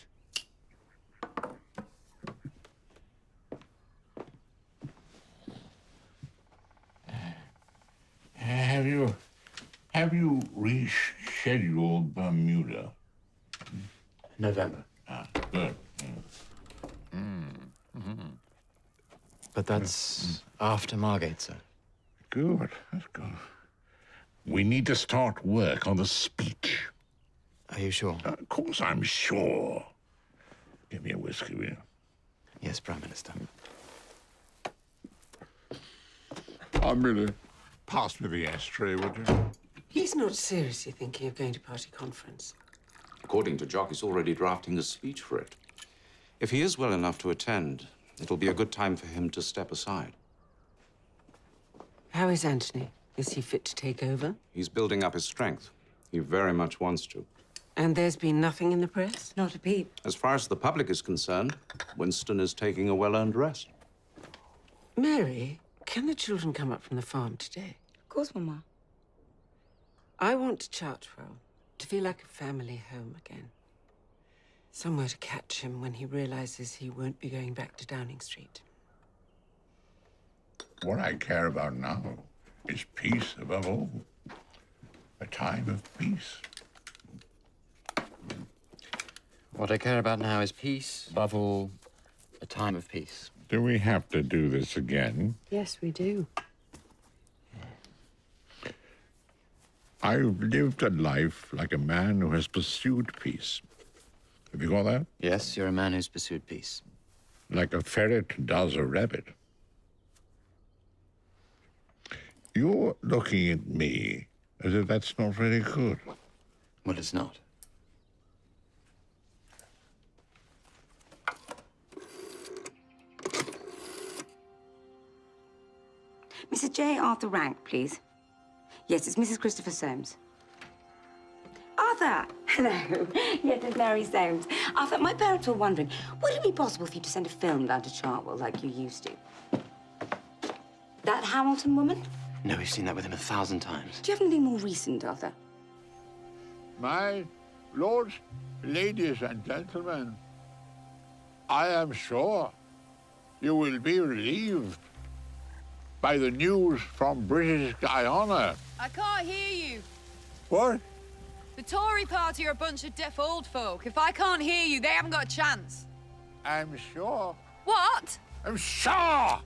Have you rescheduled Bermuda? November. Good. But that's after Margate, sir. Good. That's good. We need to start work on the speech. Are you sure? Of course I'm sure. Give me a whiskey, will you? Yes, Prime Minister. Amelia, pass me the ashtray, would you? He's not seriously thinking of going to party conference. According to Jock, he's already drafting a speech for it. If he is well enough to attend, it'll be a good time for him to step aside. How is Anthony? Is he fit to take over? He's building up his strength. He very much wants to. And there's been nothing in the press? Not a peep. As far as the public is concerned, Winston is taking a well-earned rest. Mary, can the children come up from the farm today? Of course, Mama. I want Churchill to feel like a family home again. Somewhere to catch him when he realizes he won't be going back to Downing Street. What I care about now is peace above all. A time of peace. What I care about now is peace, above all, a time of peace. Do we have to do this again? Yes, we do. I've lived a life like a man who has pursued peace. Have you got that? Yes, you're a man who's pursued peace. Like a ferret does a rabbit. You're looking at me as if that's not very good. Well, it's not. Mrs. J. Arthur Rank, please. Yes, it's Mrs. Christopher Soames. Arthur! Hello. Yes, it's Mary Soames. Arthur, my parents were wondering, would it be possible for you to send a film down to Chartwell like you used to? That Hamilton woman? No, we've seen that with him 1,000 times. Do you have anything more recent, Arthur? My lords, ladies, and gentlemen, I am sure you will be relieved by the news from British Guyana. I can't hear you. What? The Tory party are a bunch of deaf old folk. If I can't hear you, they haven't got a chance. I'm sure. What? I'm sure!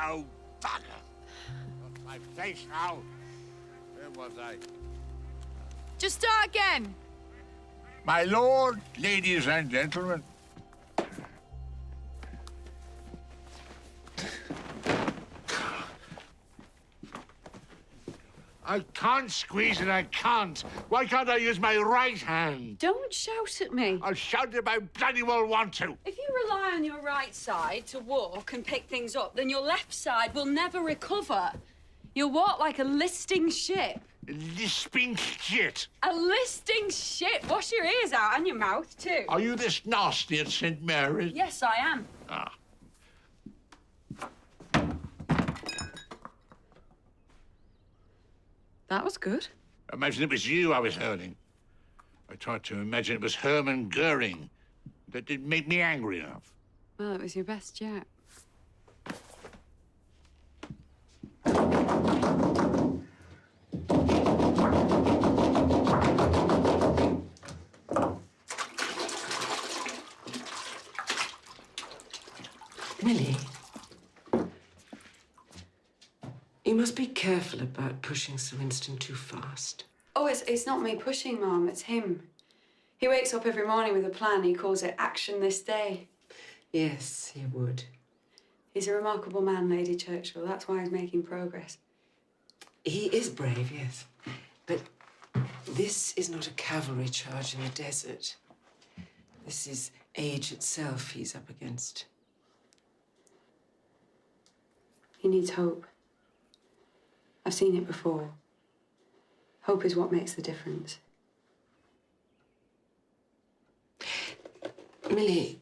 Oh, bugger! Lost my place now. Where was I? Just start again. My lord, ladies, and gentlemen. I can't squeeze it, I can't. Why can't I use my right hand? Don't shout at me. I'll shout if I bloody well want to. If you rely on your right side to walk and pick things up, then your left side will never recover. You'll walk like a listing ship. Lisping shit. A listing ship? Wash your ears out and your mouth, too. Are you this nasty at St. Mary's? Yes, I am. Ah. That was good. Imagine it was you I was hurting. I tried to imagine it was Hermann Goering. That didn't make me angry enough. Well, it was your best yet. Millie, you must be careful about pushing Sir Winston too fast. Oh, it's not me pushing, Mum. It's him. He wakes up every morning with a plan. He calls it Action This Day. Yes, he would. He's a remarkable man, Lady Churchill. That's why he's making progress. He is brave, yes. But this is not a cavalry charge in the desert. This is age itself he's up against. He needs hope. I've seen it before. Hope is what makes the difference. Millie,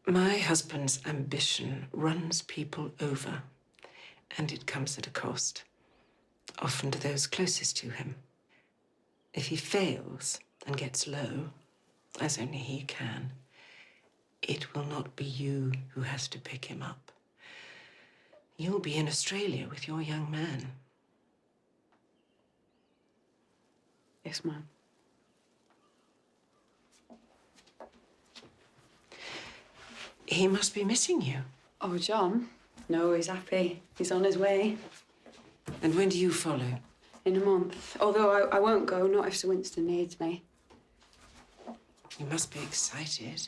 my husband's ambition runs people over, and it comes at a cost, often to those closest to him. If he fails and gets low, as only he can, it will not be you who has to pick him up. You'll be in Australia with your young man. Yes, Mum. He must be missing you. Oh, John? No, he's happy. He's on his way. And when do you follow? In a month. Although I won't go, not if Sir Winston needs me. You must be excited.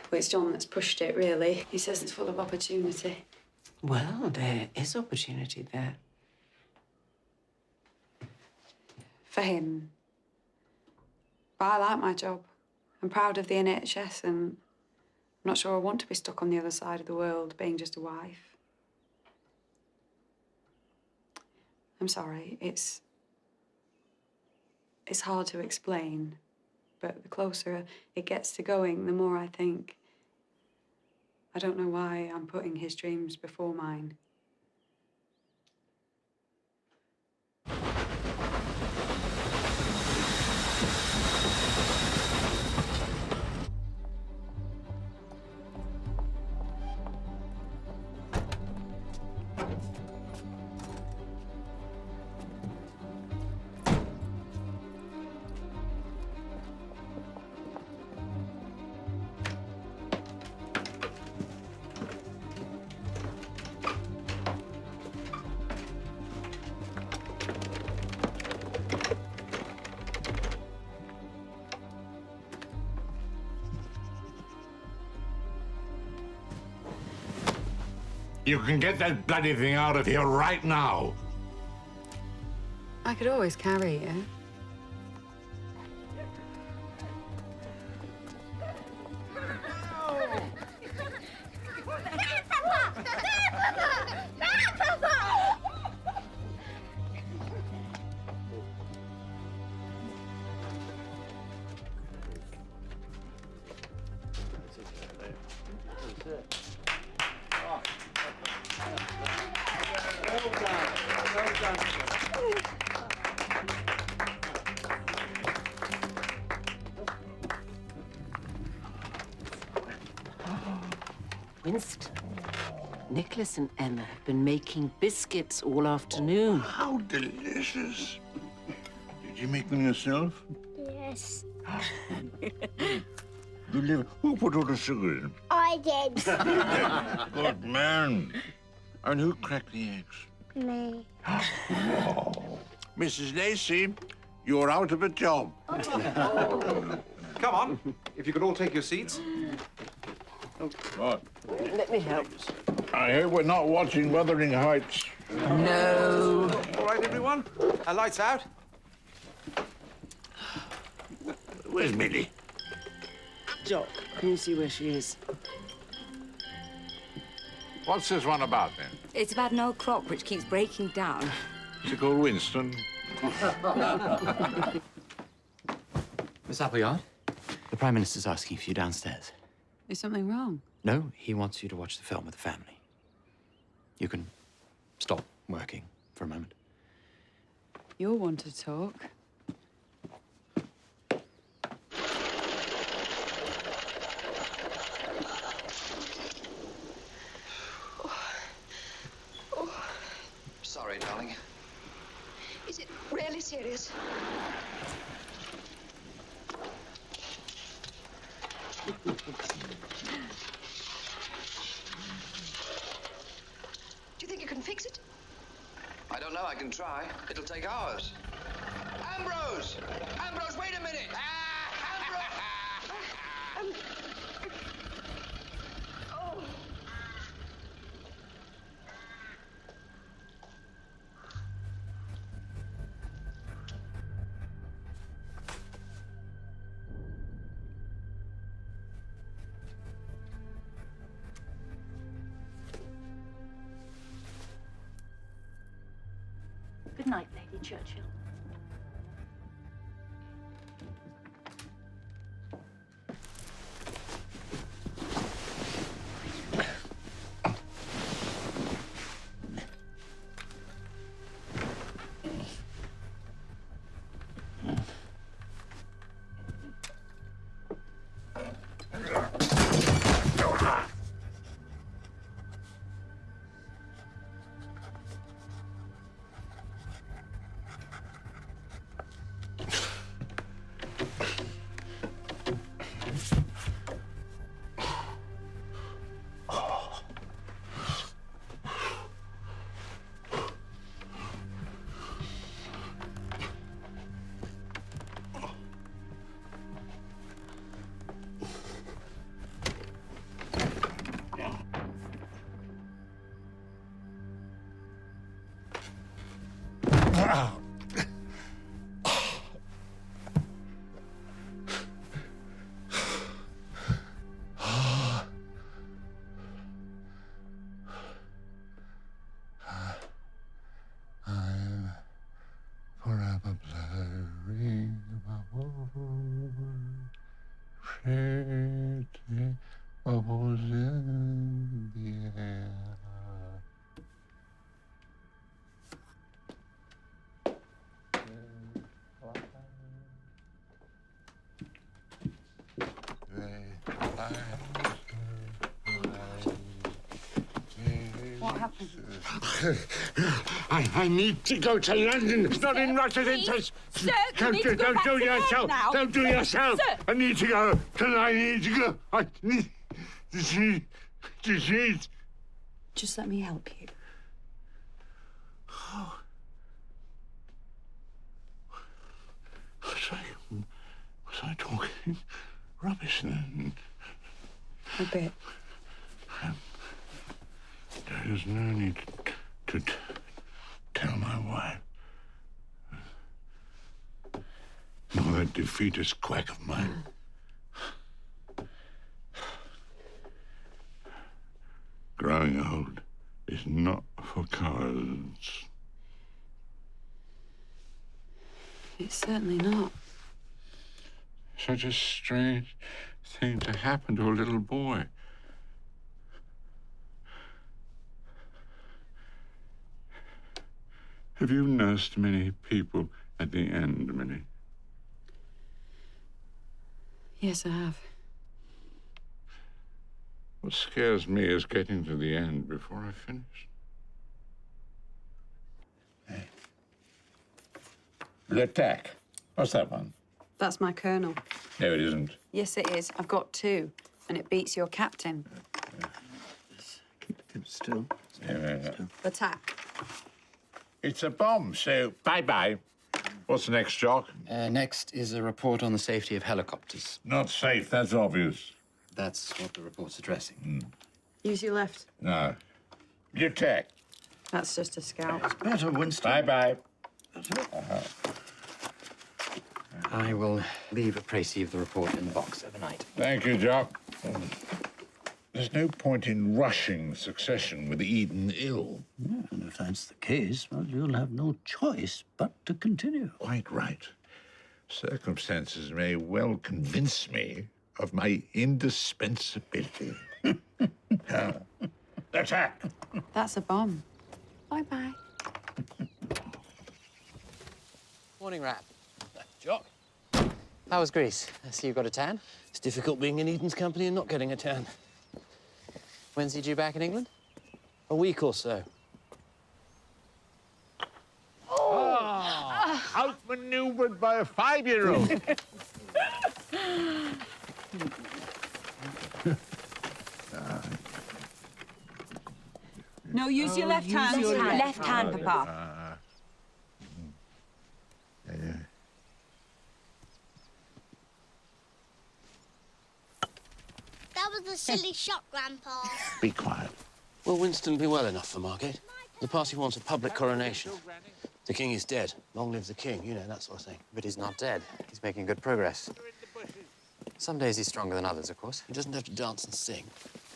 Well, it's John that's pushed it, really. He says it's full of opportunity. Well, there is opportunity there. For him. But I like my job. I'm proud of the NHS, and I'm not sure I want to be stuck on the other side of the world, being just a wife. I'm sorry, it's hard to explain, but the closer it gets to going, the more I think, I don't know why I'm putting his dreams before mine. You can get that bloody thing out of here right now. I could always carry you. Winston, Nicholas and Emma have been making biscuits all afternoon. How delicious. Did you make them yourself? Yes. Who put all the sugar in? I did. Good man. And who cracked the eggs? Me. Mrs. Lacey, you're out of a job. Come on, if you could all take your seats. What? Let me help. I hope we're not watching Wuthering Heights. No. All right, everyone. Lights out. Where's Millie? Jock, can you see where she is? What's this one about, then? It's about an old clock which keeps breaking down. Is it called Winston? Miss Appleyard, the Prime Minister's asking for you downstairs. Is something wrong? No, he wants you to watch the film with the family. You can stop working for a moment. You'll want to talk. Sorry, darling. Is it really serious? Do you think you can fix it? I don't know. I can try. It'll take hours. Ambrose! Ambrose, wait a minute! Ambrose! Oh. Good night, Lady Churchill. Forever blurring pretty bubbles in the air. What happened? I need to go to London. It's not in Russia's interest. Sir, you need to go back to bed now. Don't do yourself. Sir. I need to go. I need to go. I need to see. Just let me help you. Oh. Was I talking rubbish then? A bit. There's no need to tell my wife. Nor that defeatist quack of mine. Growing old is not for cowards. It's certainly not. Such a strange thing to happen to a little boy. Have you nursed many people at the end, Minnie? Yes, I have. What scares me is getting to the end before I finish. Hey. The attack. What's that one? That's my colonel. No, it isn't. Yes, it is. I've got two, and it beats your captain. Keep still. Yeah. Attack. It's a bomb, so bye-bye. What's next, Jock? Next is a report on the safety of helicopters. Not safe, that's obvious. That's what the report's addressing. Use your left. No. You attack. That's just a scout. Better, Winston. Bye-bye. I will leave a précis of the report in the box overnight. Thank you, Jock. There's no point in rushing succession with Eden ill. Yeah, and if that's the case, well, you'll have no choice but to continue. Quite right. Circumstances may well convince me of my indispensability. Attack! That's a bomb. Bye-bye. Morning, Rap. Jock. How was Greece? I see you got a tan. It's difficult being in Eden's company and not getting a tan. When's he due back in England? A week or so. Outmaneuvered by a 5-year-old. No, use your left hand. Left hand, Papa. That was a silly shot, Grandpa. Be quiet. Will Winston be well enough for Margate? The party wants a public coronation. The king is dead. Long live the king, you know, that sort of thing. But he's not dead. He's making good progress. Some days he's stronger than others, of course. He doesn't have to dance and sing.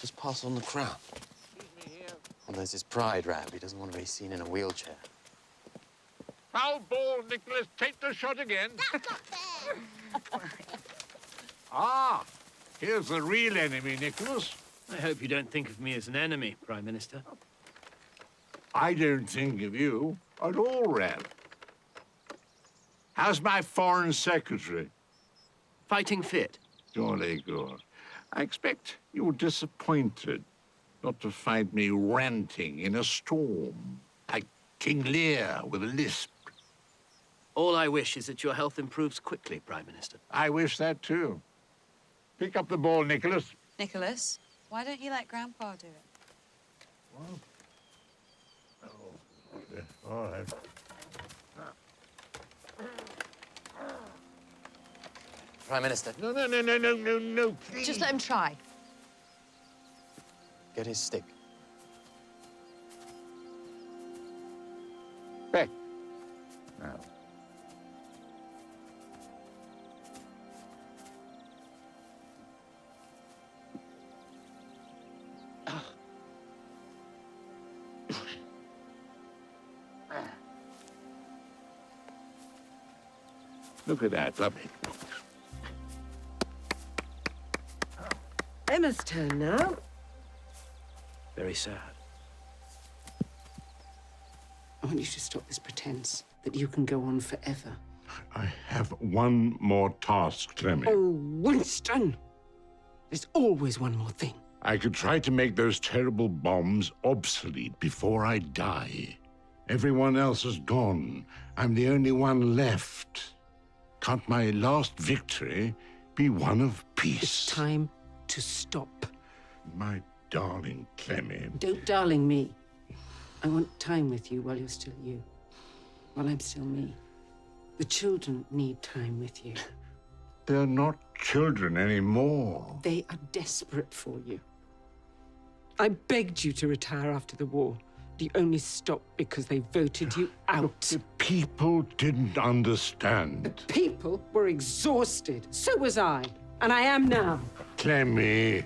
Just pass on the crown. Well, there's his pride, Rab. He doesn't want to be seen in a wheelchair. Foul ball, Nicholas. Take the shot again. That's not fair. Ah, here's the real enemy, Nicholas. I hope you don't think of me as an enemy, Prime Minister. I don't think of you at all, Rab. How's my foreign secretary? Fighting fit. Jolly good. I expect you're disappointed not to find me ranting in a storm, like King Lear with a lisp. All I wish is that your health improves quickly, Prime Minister. I wish that too. Pick up the ball, Nicholas. Nicholas, why don't you let Grandpa do it? Well, oh, all right. Prime Minister. No, please. Just let him try. Get his stick. Back. Now. Look at that, lovely. Emma's turn now. Very sad. I want you to stop this pretense that you can go on forever. I have one more task, Clemmy. Oh, Winston! There's always one more thing. I could try to make those terrible bombs obsolete before I die. Everyone else is gone. I'm the only one left. Can't my last victory be one of peace? It's time to stop. My darling Clemmy. Don't darling me. I want time with you while you're still you. While I'm still me. The children need time with you. They're not children anymore. They are desperate for you. I begged you to retire after the war. You only stopped because they voted you out. The people didn't understand. The people were exhausted. So was I. And I am now. Clemmy.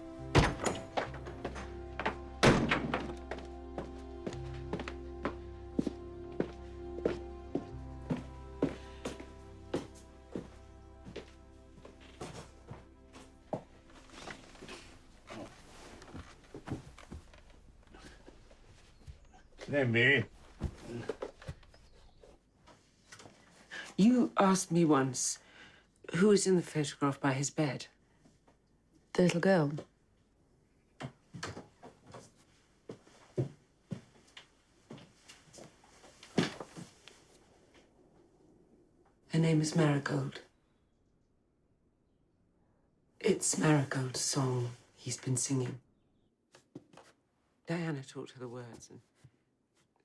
Clemmy. You asked me once who was in the photograph by his bed. The little girl. Her name is Marigold. It's Marigold's song he's been singing. Diana taught her the words, and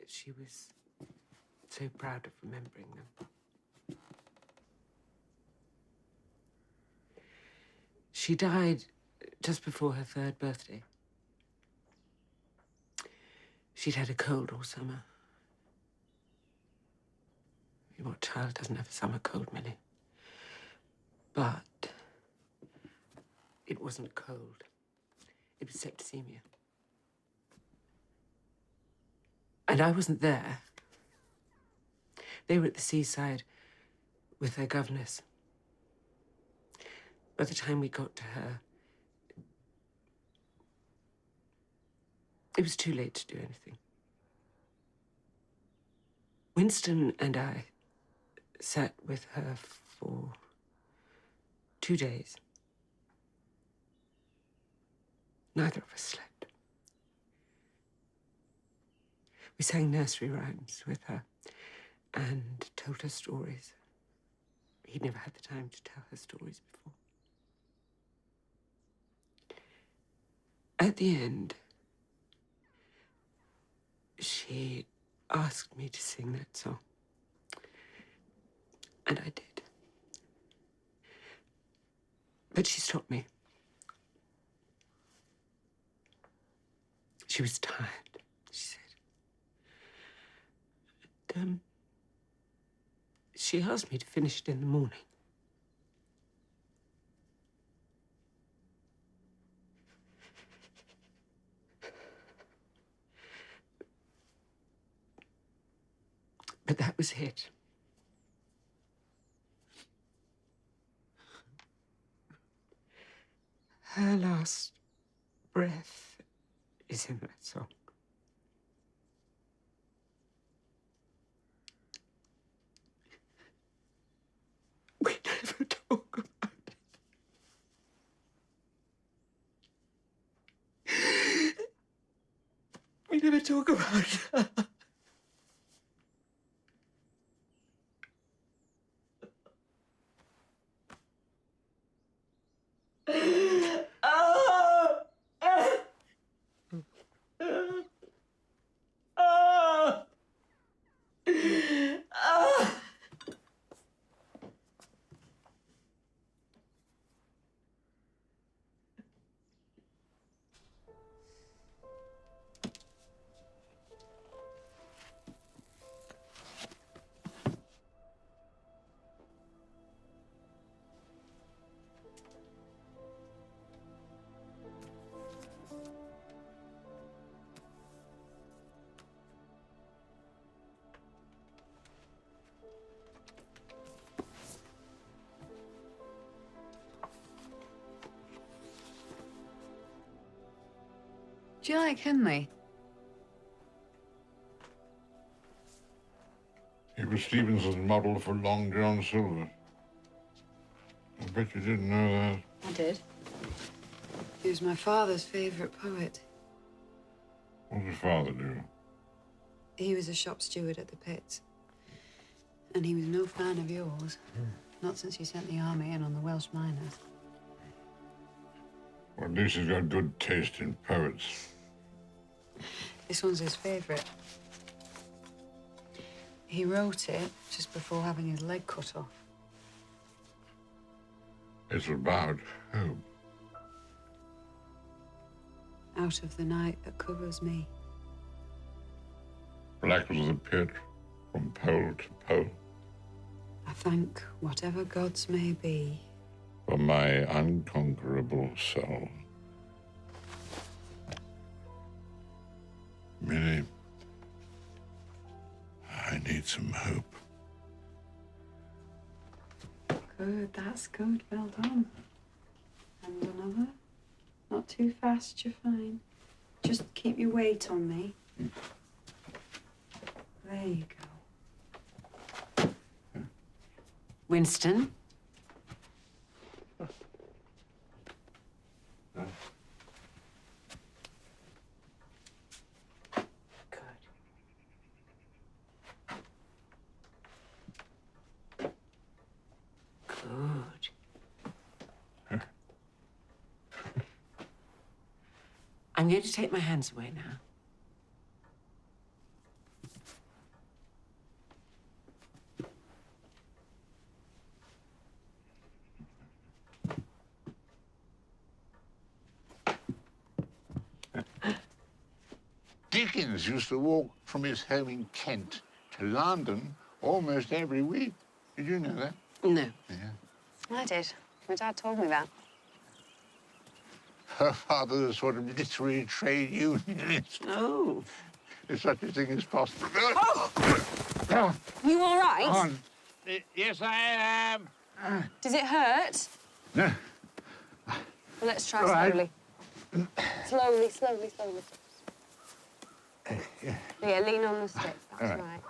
she was so proud of remembering them. She died just before her 3rd birthday. She'd had a cold all summer. What child doesn't have a summer cold, Millie? But it wasn't cold. It was septicemia. And I wasn't there. They were at the seaside with their governess. By the time we got to her, it was too late to do anything. Winston and I sat with her for 2 days. Neither of us slept. We sang nursery rhymes with her and told her stories. He'd never had the time to tell her stories before. At the end, she asked me to sing that song. And I did. But she stopped me. She was tired, she said. And, she asked me to finish it in the morning. But that was it. Her last breath is in that song. We never talk about it. We never talk about it. Do you like Henley? He was Stevenson's model for Long John Silver. I bet you didn't know that. I did. He was my father's favourite poet. What did your father do? He was a shop steward at the pits. And he was no fan of yours. Not since you sent the army in on the Welsh miners. Well, at least he's got good taste in poets. This one's his favourite. He wrote it just before having his leg cut off. It's about hope. Out of the night that covers me. Black was the pit, from pole to pole. I thank whatever gods may be. For my unconquerable soul. Millie, I need some hope. Good, that's good. Well done. And another. Not too fast, you're fine. Just keep your weight on me. There you go. Winston? Good. I'm going to take my hands away now. Dickens used to walk from his home in Kent to London almost every week. Did you know that? No. Yeah. I did. My dad told me that. Her father's a sort of literary trade unionist. Oh. If such a thing is possible. Oh! You all right? On. Yes, I am. Does it hurt? No. Well, let's try All right. slowly. Slowly, slowly, slowly. Yeah, lean on the stick. That's All right.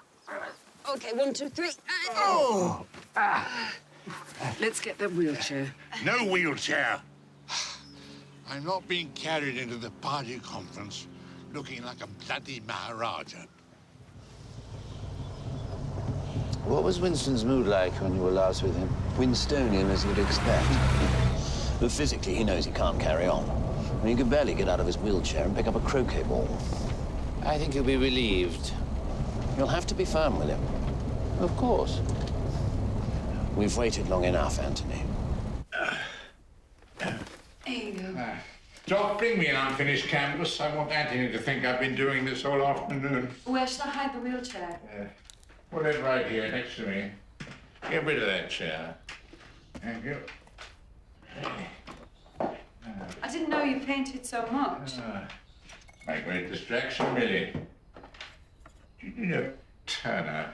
Okay, 1, 2, 3. Oh! Let's get the wheelchair. No wheelchair. I'm not being carried into the party conference looking like a bloody Maharaja. What was Winston's mood like when you were last with him? Winstonian, as you'd expect. But physically, he knows he can't carry on. I mean, he could barely get out of his wheelchair and pick up a croquet ball. I think he'll be relieved. You'll have to be firm with him. Of course. We've waited long enough, Anthony. There you go. Doc, bring me an unfinished canvas. I want Anthony to think I've been doing this all afternoon. Where should I hide the wheelchair? Put it right here next to me. Get rid of that chair. Thank you. I didn't know you painted so much. My great distraction, really. Did you know Turner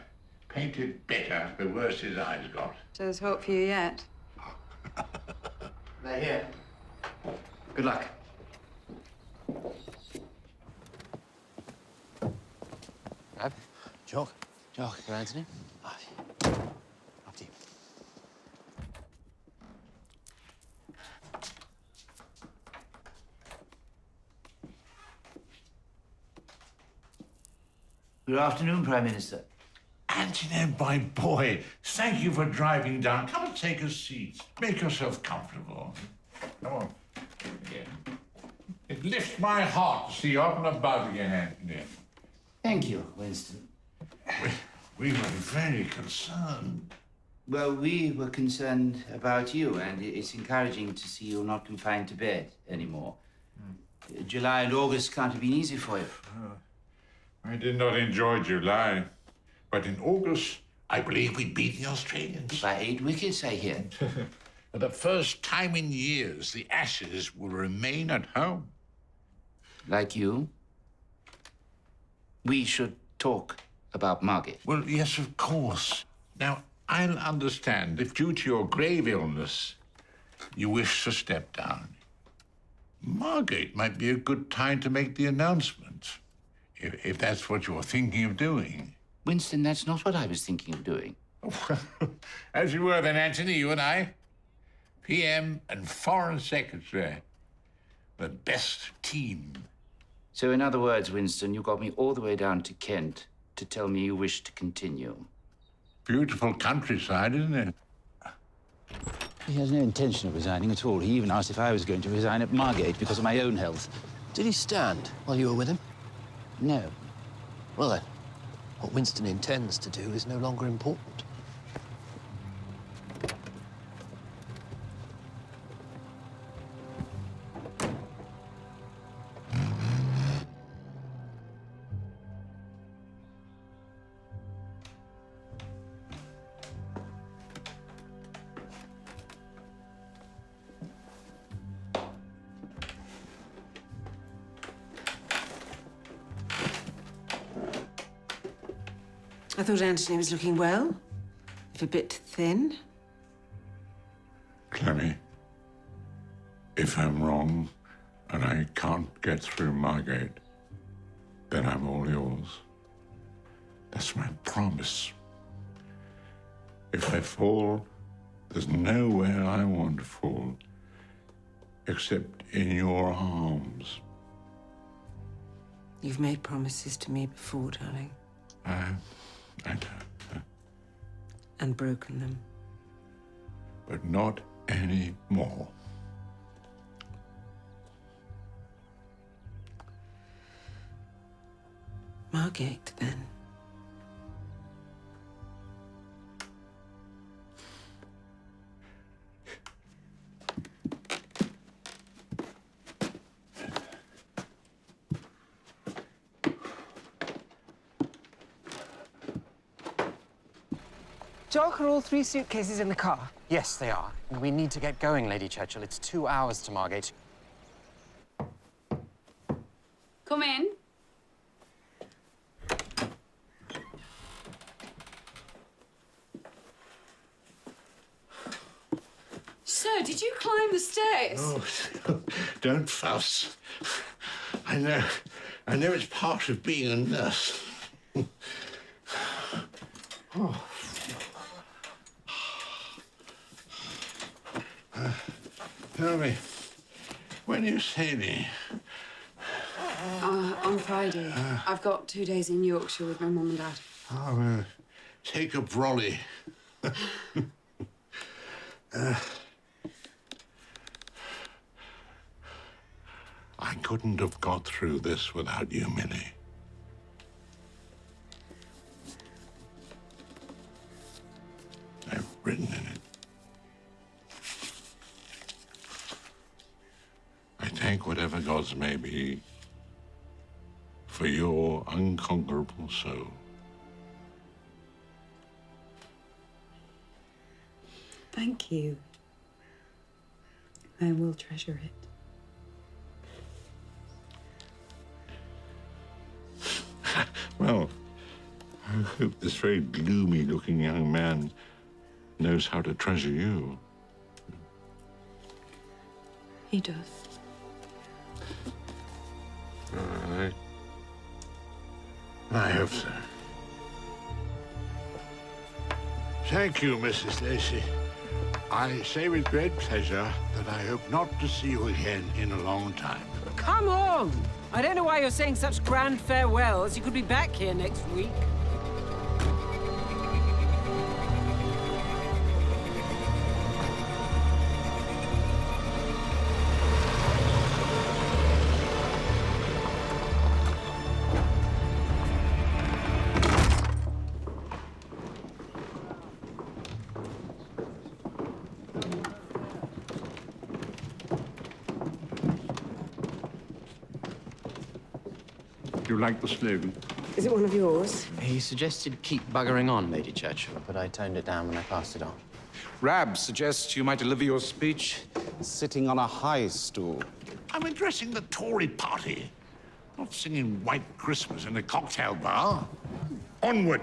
painted better the worse his eyes got? So there's hope for you yet. They're here. Good luck. Ab? Jock? Jock, for Anthony. After you. Good afternoon, Prime Minister. Anthony, my boy, thank you for driving down. Come and take a seat. Make yourself comfortable. Come on. Yeah. It lifts my heart to see you up and about again, Anthony. Thank you, Winston. We were very concerned. Well, we were concerned about you, and it's encouraging to see you're not confined to bed anymore. July and August can't have been easy for you. I did not enjoy July, but in August, I believe we beat the Australians. By 8 wickets, I hear. For the first time in years, the Ashes will remain at home. Like you? We should talk about Margate. Well, yes, of course. Now, I'll understand if due to your grave illness, you wish to step down. Margate might be a good time to make the announcement, if that's what you're thinking of doing. Winston, that's not what I was thinking of doing. As you were then, Anthony, you and I. PM and Foreign Secretary. The best team. So, in other words, Winston, you got me all the way down to Kent to tell me you wish to continue. Beautiful countryside, isn't it? He has no intention of resigning at all. He even asked if I was going to resign at Margate because of my own health. Did he stand while you were with him? No. Well, then, what Winston intends to do is no longer important. I thought Anthony was looking well, if a bit thin. Clemmy, if I'm wrong and I can't get through Margate, then I'm all yours. That's my promise. If I fall, There's nowhere I want to fall except in your arms. You've made promises to me before, darling. I know. And broken them. But not anymore. Margate, then. Jock, are all 3 suitcases in the car? Yes, they are. We need to get going, Lady Churchill. It's 2 hours to Margate. Come in. Sir, did you climb the stairs? Oh, don't fuss. I know it's part of being a nurse. Oh. Tell me, when are you sailing? On Friday. I've got 2 days in Yorkshire with my mum and dad. Oh, take a brolly. I couldn't have got through this without you, Millie. I've written in it. I thank whatever gods may be for your unconquerable soul. Thank you. I will treasure it. Well, I hope this very gloomy-looking young man knows how to treasure you. He does. All right. I hope so. Thank you, Mrs. Lacey. I say with great pleasure that I hope not to see you again in a long time. Come on! I don't know why you're saying such grand farewells. You could be back here next week. Do you like the slogan? Is it one of yours? He suggested keep buggering on, Lady Churchill, but I toned it down when I passed it on. Rab suggests you might deliver your speech sitting on a high stool. I'm addressing the Tory party, not singing White Christmas in a cocktail bar. Onward!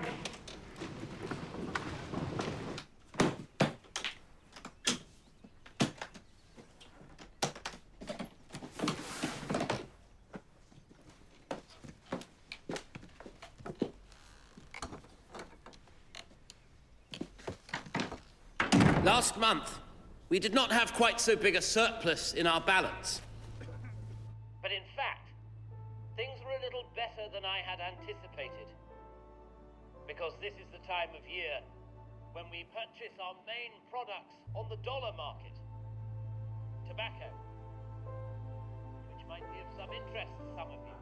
Last month, we did not have quite so big a surplus in our balance. But in fact, things were a little better than I had anticipated. Because this is the time of year when we purchase our main products on the dollar market. Tobacco, which might be of some interest to some of you.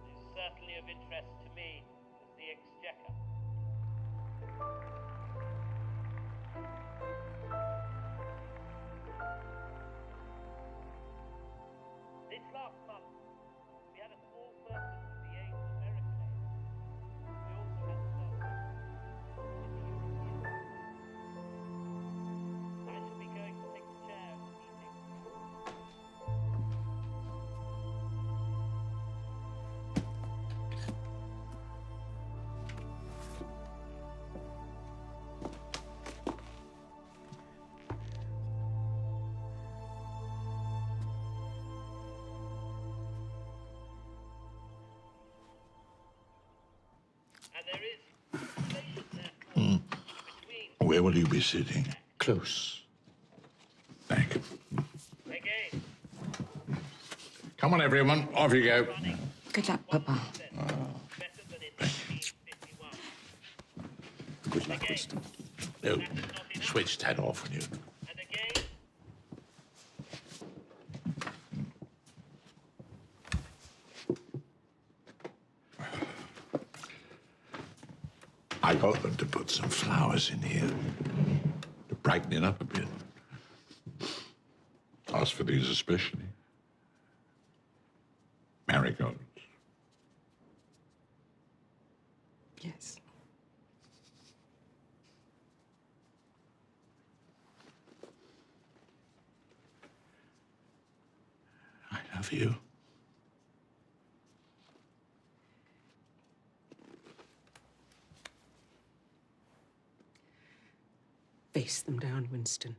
It is certainly of interest to me as the Exchequer. This last month, we had a small surplus of the aid of American aid. We also had surplus in the European Union. I shall be going to take the chair at the meeting. Where will you be sitting? Close. Thank you. Come on, everyone. Off you go. Good luck, Papa. Good luck, Winston. No, switch that off when you... I got them to put some flowers in here to brighten it up a bit. Asked for these especially. Marigolds. Yes. I love you. Face them down, Winston.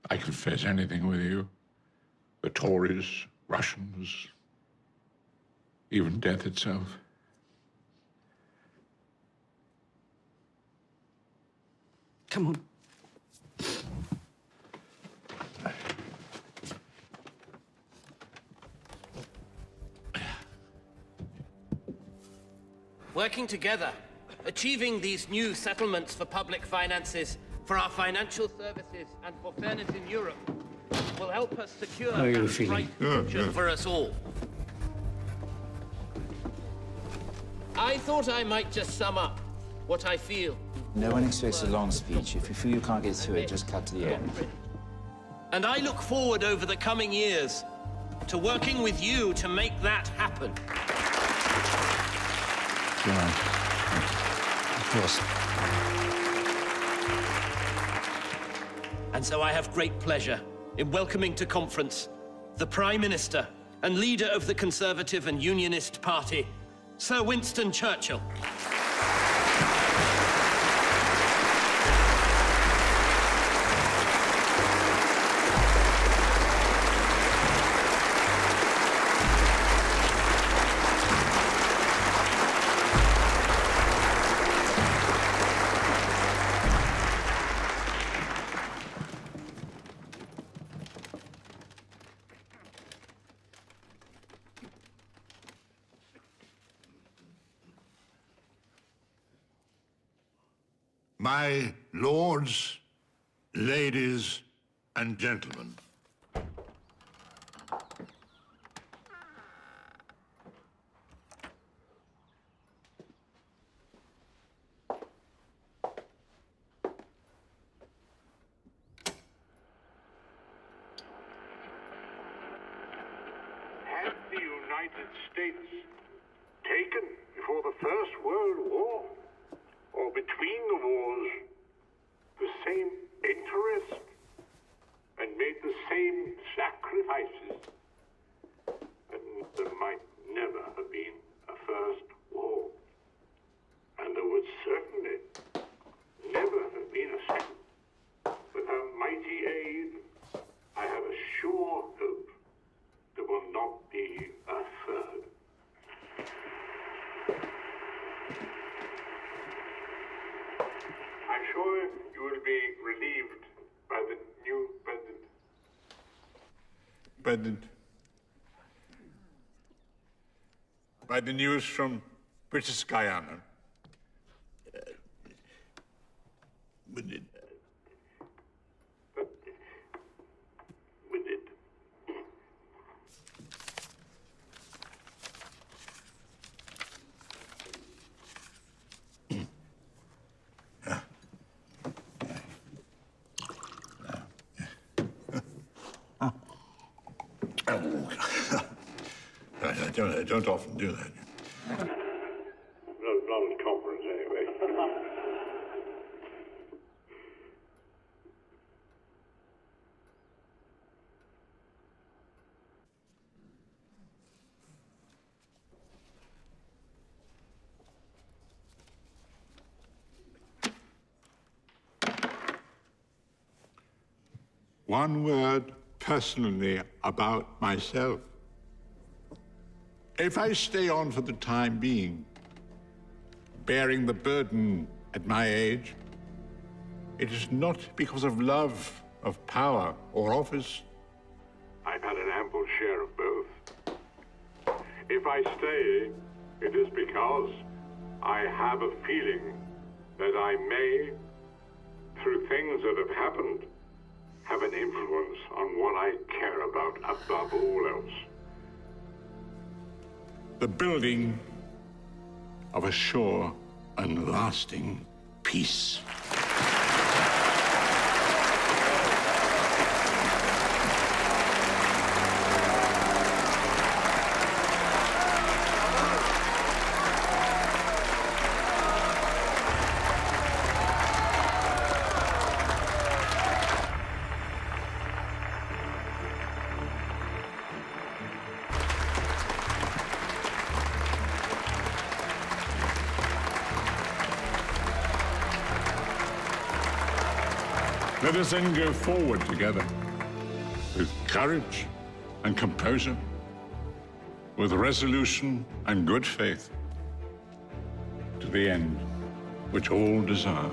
I can face anything with you. The Tories, Russians, even death itself. Come on. Working together, achieving these new settlements for public finances, for our financial services, and for fairness in Europe will help us secure How are you that feeling? bright future for us all. I thought I might just sum up what I feel. No one expects a long speech. If you feel you can't get through it, just cut to the end. And I look forward over the coming years to working with you to make that happen. Of course. And so I have great pleasure in welcoming to conference the Prime Minister and leader of the Conservative and Unionist Party, Sir Winston Churchill. My lords, ladies, and gentlemen. Had the United States taken before the First World War, or between the wars, the same interest and made the same sacrifices, and there might never have been a First War. And there would certainly never have been a second. With her mighty aid, I have a sure hope there will not be a third. I'm sure you will be relieved by the new president. By the news from British Guyana. I don't often do that. Not at conference, anyway. One word personally about myself. If I stay on for the time being, bearing the burden at my age, it is not because of love, of power, or office. I've had an ample share of both. If I stay, it is because I have a feeling that I may, through things that have happened, have an influence on what I care about above all else. The building of a sure and lasting peace. Let us then go forward together, with courage and composure, with resolution and good faith, to the end which all desire.